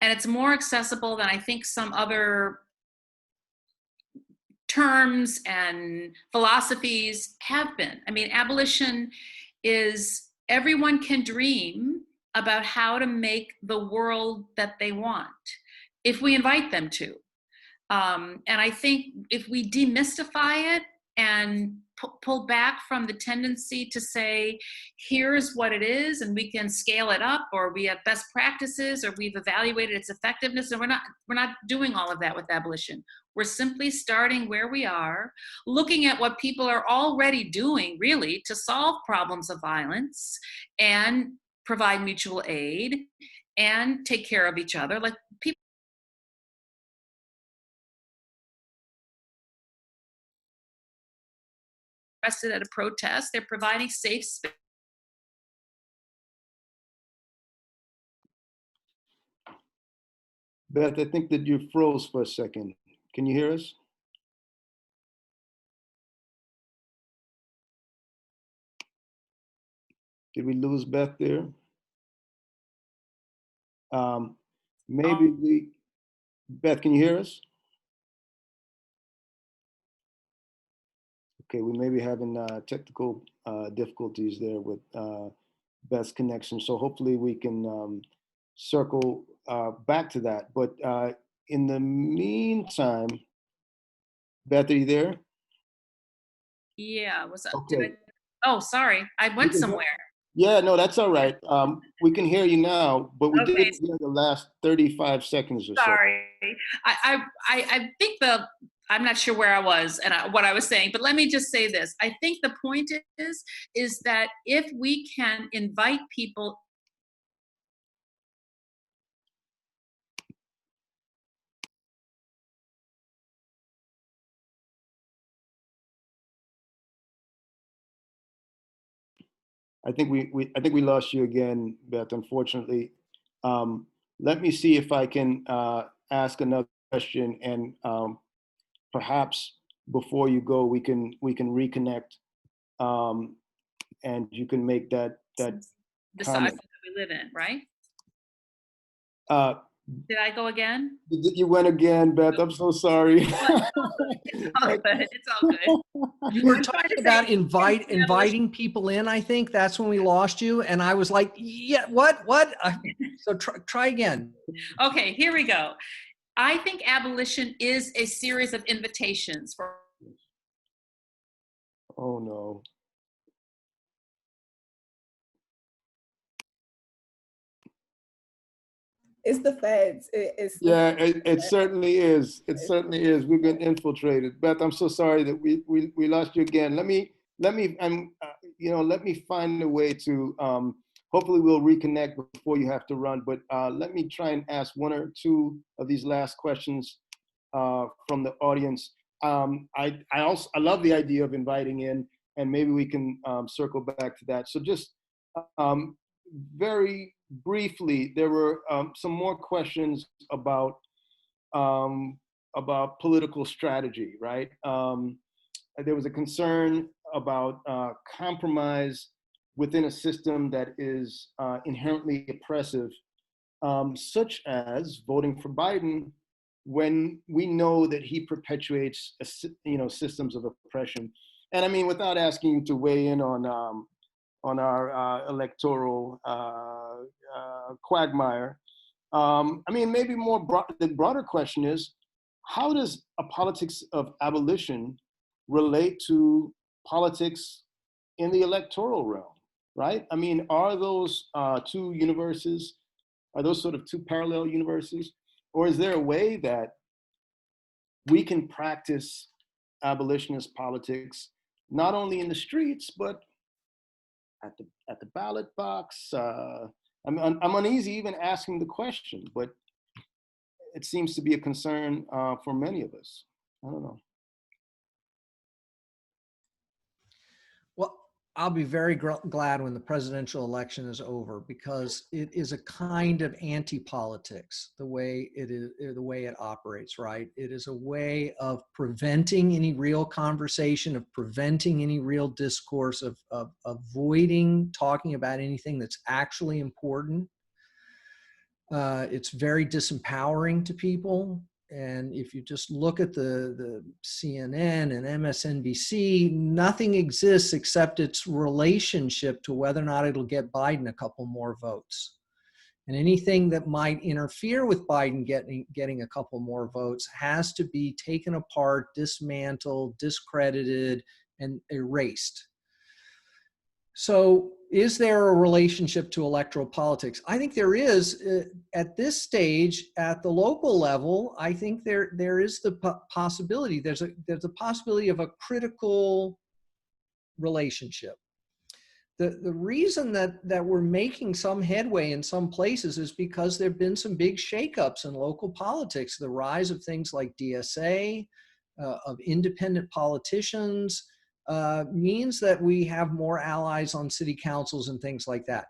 And it's more accessible than I think some other terms and philosophies have been. I mean, abolition is, everyone can dream about how to make the world that they want, if we invite them to. And I think if we demystify it and pull back from the tendency to say, here's what it is, and we can scale it up, or we have best practices, or we've evaluated its effectiveness, and we're not doing all of that with abolition. We're simply starting where we are, looking at what people are already doing, really, to solve problems of violence and provide mutual aid and take care of each other. Like, people arrested at a protest, they're providing safe space. Beth, I think that you froze for a second. Can you hear us? Did we lose Beth there? Beth, can you hear us? Okay, we may be having technical difficulties there with Beth's connection. So hopefully we can circle back to that. But in the meantime, Beth, are you there? Yeah, what's up? Okay. Oh, sorry, I went somewhere. Yeah, no, that's all right. We can hear you now, but we Okay. didn't hear the last 35 seconds or so. Sorry, I think I'm not sure where I was and what I was saying, but let me just say this. I think the point is that if we can invite people. I think we lost you again, Beth, unfortunately. Let me see if I can ask another question, and perhaps before you go, we can reconnect, and you can make that The comment. size that we live in, right? Uh, Did I go again? You went again, Beth. I'm so sorry. It's all good. It's all good. You were talking about inviting people in, I think. That's when we lost you. And I was like, yeah, what? So try again. Okay, here we go. I think abolition is a series of invitations for. Oh, no. It's the feds. It certainly is. It certainly is. We've been infiltrated. Beth, I'm so sorry that we lost you again. Let me find a way to, hopefully we'll reconnect before you have to run, but let me try and ask one or two of these last questions from the audience. I love the idea of inviting in, and maybe we can circle back to that. So just very briefly, there were some more questions about political strategy, right? There was a concern about compromise within a system that is inherently oppressive, such as voting for Biden when we know that he perpetuates systems of oppression. And I mean, without asking you to weigh in on our electoral quagmire. I mean, maybe the broader question is, how does a politics of abolition relate to politics in the electoral realm, right? I mean, are those two universes, are those sort of two parallel universes? Or is there a way that we can practice abolitionist politics, not only in the streets, but at the ballot box? I'm uneasy even asking the question, but it seems to be a concern for many of us. I don't know. Well, I'll be very glad when the presidential election is over, because it is a kind of anti-politics, the way it operates, right? It is a way of preventing any real conversation, of preventing any real discourse, of avoiding talking about anything that's actually important. It's very disempowering to people. And if you just look at the CNN and MSNBC, nothing exists except its relationship to whether or not it'll get Biden a couple more votes. And anything that might interfere with Biden getting a couple more votes has to be taken apart, dismantled, discredited, and erased. So is there a relationship to electoral politics? I think there is. At this stage, at the local level, I think there is the possibility. There's a possibility of a critical relationship. The reason that we're making some headway in some places is because there have been some big shakeups in local politics. The rise of things like DSA, of independent politicians, means that we have more allies on city councils and things like that.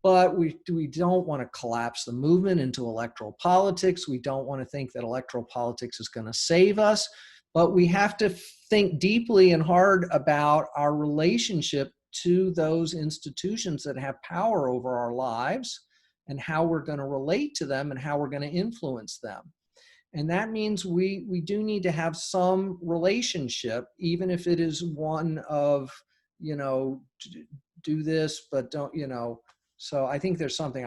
But we don't want to collapse the movement into electoral politics. We don't want to think that electoral politics is going to save us. But we have to think deeply and hard about our relationship to those institutions that have power over our lives and how we're going to relate to them and how we're going to influence them. And that means we do need to have some relationship, even if it is one of, you know, do this, but don't, you know. So I think there's something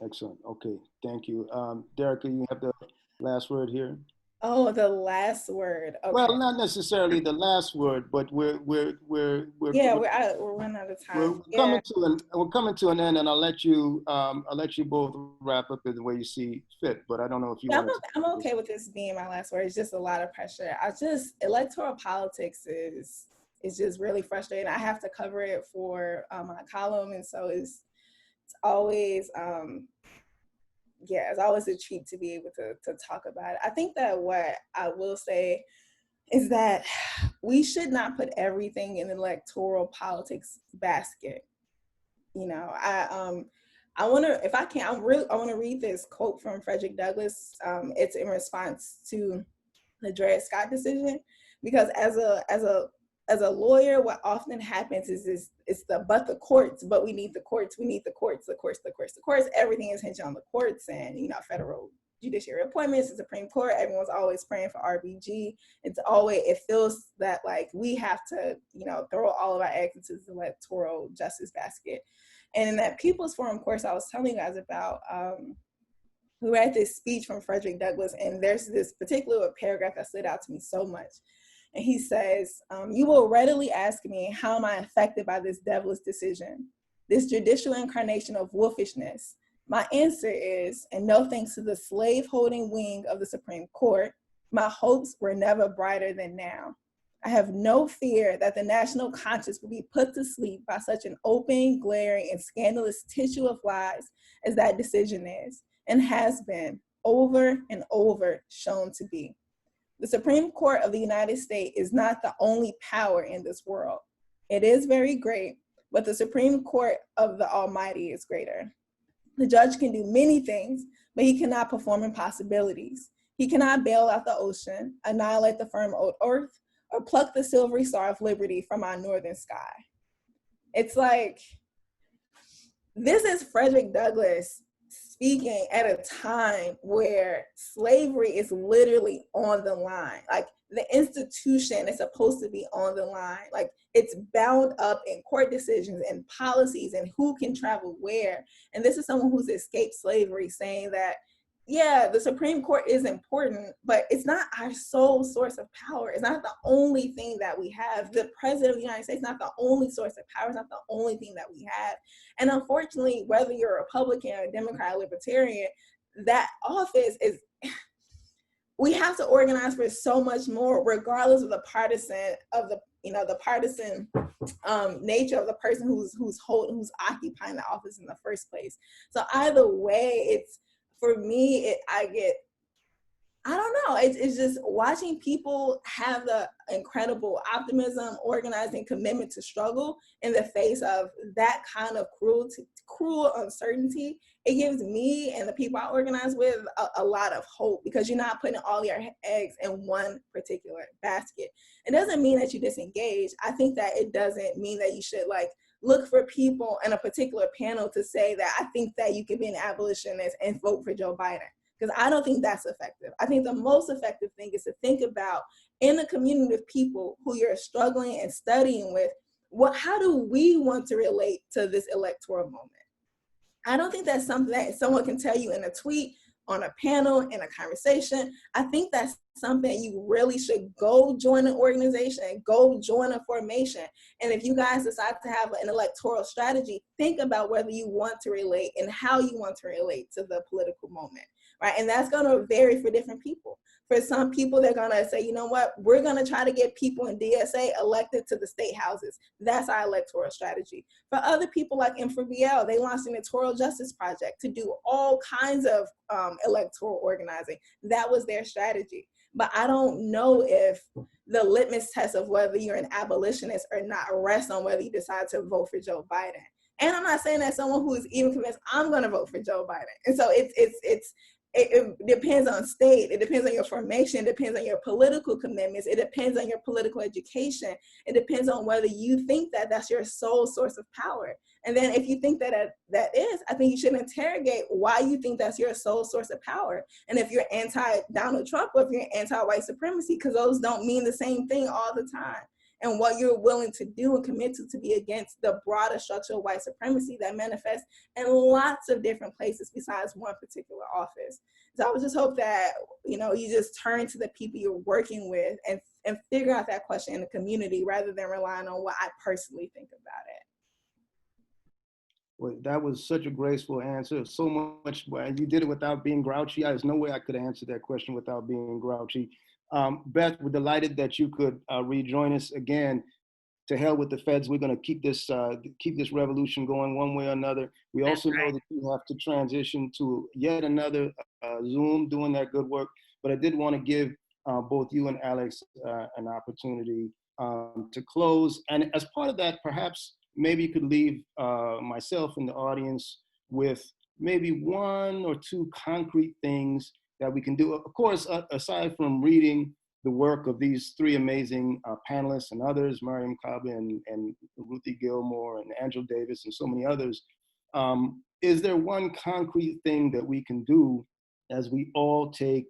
Excellent. Okay, thank you. Derek, you have the last word here? Oh, the last word. Okay. Well, not necessarily the last word, but we're running out of time. we're coming to an end, and I'll let you both wrap up in the way you see fit. But I don't know if you want to. I'm okay with this being my last word. It's just a lot of pressure. Electoral politics is just really frustrating. I have to cover it for my column, and so it's always it's always a treat to be able to talk about it. I think that what I will say is that we should not put everything in the electoral politics basket. You know, I want to, if I can, I want to read this quote from Frederick Douglass. It's in response to the Dred Scott decision, because as a lawyer, what often happens is it's the courts, but we need the courts, the courts. Everything is hinged on the courts, and, you know, federal judiciary appointments, the Supreme Court. Everyone's always praying for RBG. It feels that like we have to, you know, throw all of our eggs into the electoral justice basket. And in that People's Forum course I was telling you guys about, we read this speech from Frederick Douglass, and there's this particular paragraph that stood out to me so much. And he says, you will readily ask me, how am I affected by this devilish decision, this judicial incarnation of wolfishness? My answer is, and no thanks to the slave-holding wing of the Supreme Court, my hopes were never brighter than now. I have no fear that the national conscience will be put to sleep by such an open, glaring, and scandalous tissue of lies as that decision is, and has been over and over shown to be. The Supreme Court of the United States is not the only power in this world. It is very great, but the Supreme Court of the Almighty is greater. The judge can do many things, but he cannot perform impossibilities. He cannot bail out the ocean, annihilate the firm old earth, or pluck the silvery star of liberty from our northern sky. It's like, this is Frederick Douglass speaking at a time where slavery is literally on the line. Like, the institution is supposed to be on the line. Like, it's bound up in court decisions and policies and who can travel where. And this is someone who's escaped slavery saying that, yeah, the Supreme Court is important, but it's not our sole source of power. It's not the only thing that we have. The president of the United States is not the only source of power. It's not the only thing that we have. And unfortunately, whether you're a Republican, or a Democrat, or Libertarian, that office is, we have to organize for so much more, regardless of the partisan nature of the person who's occupying the office in the first place. So either way, for me, I don't know. It's just watching people have the incredible optimism, organizing, commitment to struggle in the face of that kind of cruel uncertainty. It gives me and the people I organize with a lot of hope, because you're not putting all your eggs in one particular basket. It doesn't mean that you disengage. I think that it doesn't mean that you should look for people in a particular panel to say that I think that you can be an abolitionist and vote for Joe Biden, because I don't think that's effective. I think the most effective thing is to think about, in a community of people who you're struggling and studying with, how do we want to relate to this electoral moment? I don't think that's something that someone can tell you in a tweet, on a panel, in a conversation. I think that's something you really should go join an organization, go join a formation. And if you guys decide to have an electoral strategy, think about whether you want to relate and how you want to relate to the political moment, right? And that's gonna vary for different people. For some people, they're gonna say, you know what, we're gonna try to get people in DSA elected to the state houses. That's our electoral strategy. For other people like InfraBL, they launched an electoral justice project to do all kinds of electoral organizing. That was their strategy. But I don't know if the litmus test of whether you're an abolitionist or not rests on whether you decide to vote for Joe Biden. And I'm not saying that someone who is even convinced I'm going to vote for Joe Biden. And so it depends on state. It depends on your formation. It depends on your political commitments. It depends on your political education. It depends on whether you think that that's your sole source of power. And then if you think that that is, I think you should interrogate why you think that's your sole source of power. And if you're anti-Donald Trump or if you're anti-white supremacy, because those don't mean the same thing all the time. And what you're willing to do and commit to be against the broader structure of white supremacy that manifests in lots of different places besides one particular office. So I would just hope that, you just turn to the people you're working with and figure out that question in the community rather than relying on what I personally think about it. Well, that was such a graceful answer. So much, you did it without being grouchy. There's no way I could answer that question without being grouchy. Beth, we're delighted that you could rejoin us again. To hell with the feds. We're going to keep this revolution going one way or another. We also know that you have to transition to yet another Zoom doing that good work. But I did want to give both you and Alex an opportunity to close. And as part of that, perhaps maybe you could leave myself and the audience with maybe one or two concrete things that we can do. Of course, aside from reading the work of these three amazing panelists and others, Mariam Kaba and Ruthie Gilmore and Angela Davis and so many others, is there one concrete thing that we can do as we all take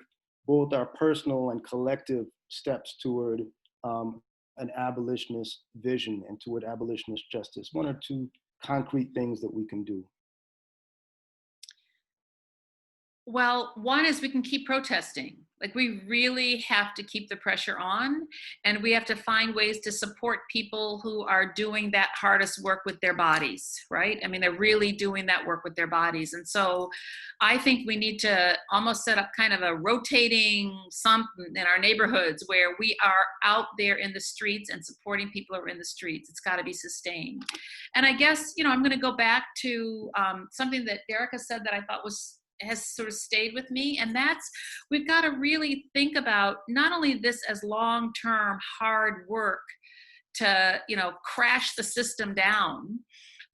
both our personal and collective steps toward an abolitionist vision and toward abolitionist justice? One or two concrete things that we can do. Well, one is we can keep protesting. Like, we really have to keep the pressure on, and we have to find ways to support people who are doing that hardest work with their bodies, right? I mean, they're really doing that work with their bodies. And so I think we need to almost set up kind of a rotating something in our neighborhoods where we are out there in the streets and supporting people who are in the streets. It's got to be sustained. And I guess, I'm going to go back to something that Derica said that I thought has sort of stayed with me, and that's, we've got to really think about not only this as long-term hard work to, crash the system down,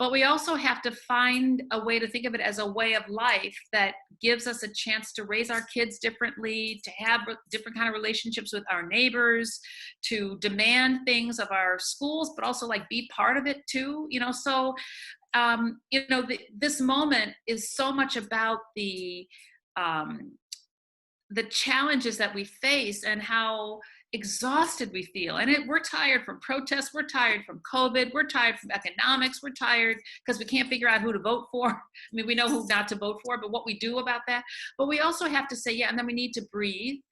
but we also have to find a way to think of it as a way of life that gives us a chance to raise our kids differently, to have different kind of relationships with our neighbors, to demand things of our schools, but also like be part of it too, so this moment is so much about the challenges that we face and how exhausted we feel. And we're tired from protests, we're tired from COVID, we're tired from economics, we're tired because we can't figure out who to vote for. I mean, we know who not to vote for, but what we do about that. But we also have to say, yeah, and then we need to breathe.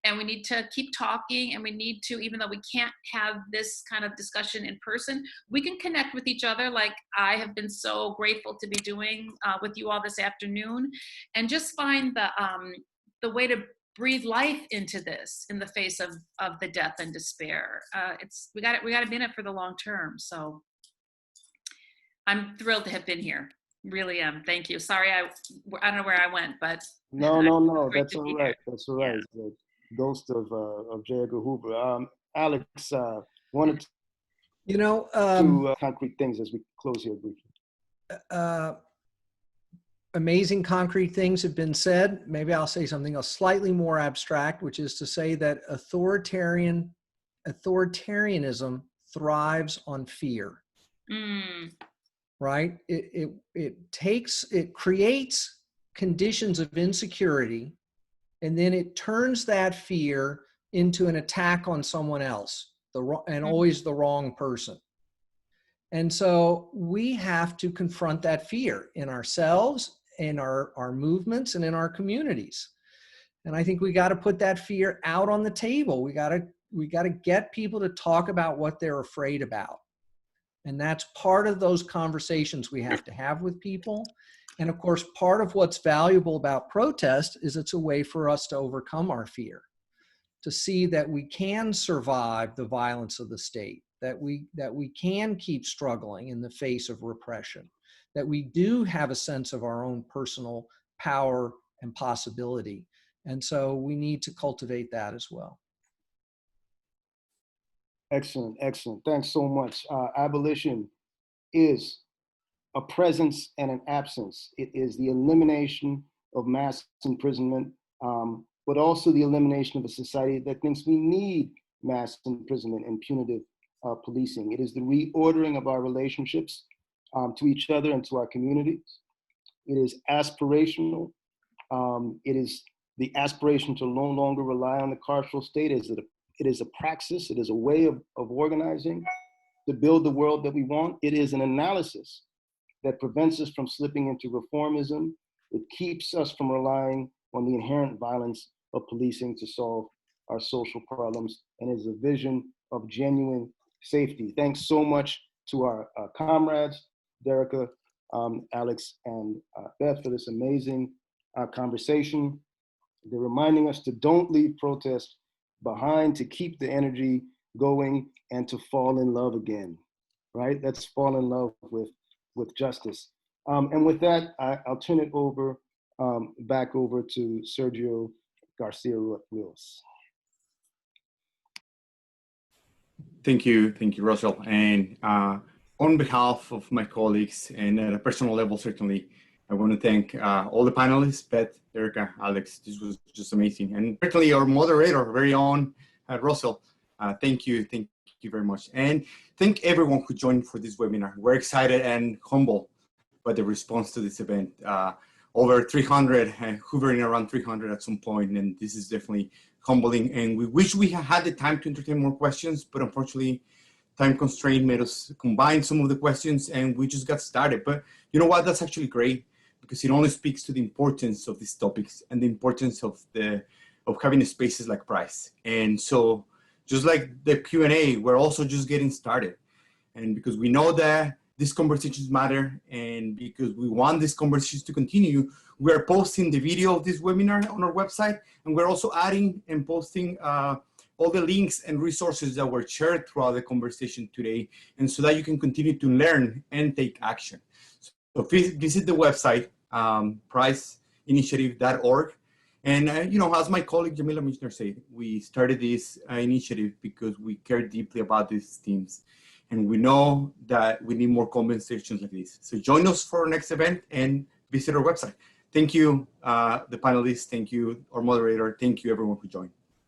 And we need to keep talking, and we need to, even though we can't have this kind of discussion in person, we can connect with each other like I have been so grateful to be doing with you all this afternoon, and just find the way to breathe life into this in the face of the death and despair. We got to be in it for the long term. So I'm thrilled to have been here. Really am. Thank you. Sorry, I don't know where I went, but no. That's all right. That's all right. Yeah. Ghost of J. Edgar Hoover. Alex, one or two concrete things as we close here briefly. Amazing concrete things have been said. Maybe I'll say something else slightly more abstract, which is to say that authoritarianism thrives on fear. Right? It creates conditions of insecurity, and then it turns that fear into an attack on someone else, and always the wrong person. And so we have to confront that fear in ourselves, in our movements, and in our communities. And I think we got to put that fear out on the table. We got to get people to talk about what they're afraid about. And that's part of those conversations we have to have with people. And of course, part of what's valuable about protest is it's a way for us to overcome our fear, to see that we can survive the violence of the state, that we can keep struggling in the face of repression, that we do have a sense of our own personal power and possibility. And so we need to cultivate that as well. Excellent, excellent. Thanks so much. Abolition is a presence and an absence. It is the elimination of mass imprisonment, but also the elimination of a society that thinks we need mass imprisonment and punitive policing. It is the reordering of our relationships to each other and to our communities. It is aspirational. It is the aspiration to no longer rely on the carceral state. It is a praxis. It is a way of organizing to build the world that we want. It is an analysis that prevents us from slipping into reformism. It keeps us from relying on the inherent violence of policing to solve our social problems, and is a vision of genuine safety. Thanks so much to our comrades, Derica, Alex, and Beth, for this amazing conversation. They're reminding us to don't leave protest behind, to keep the energy going, and to fall in love again, right? Let's fall in love with justice. And with that, I'll turn it over, back over to Sergio Garcia Rios. Thank you, Russell. And on behalf of my colleagues and at a personal level, certainly, I want to thank all the panelists, Beth, Erica, Alex. This was just amazing. And certainly our moderator, our very own Russell. Thank you very much. And thank everyone who joined for this webinar. We're excited and humble by the response to this event. Over 300, hovering around 300 at some point, and this is definitely humbling. And we wish we had the time to entertain more questions, but unfortunately, time constraint made us combine some of the questions, and we just got started. But you know what? That's actually great, because it only speaks to the importance of these topics and the importance of having spaces like Price. And so, just like the Q&A, we're also just getting started. And because we know that these conversations matter, and because we want these conversations to continue, we are posting the video of this webinar on our website, and we're also adding and posting all the links and resources that were shared throughout the conversation today, and so that you can continue to learn and take action. So visit the website, priceinitiative.org. And as my colleague Jamila Michner said, we started this initiative because we care deeply about these themes. And we know that we need more conversations like this. So join us for our next event and visit our website. Thank you, the panelists. Thank you, our moderator. Thank you, everyone who joined.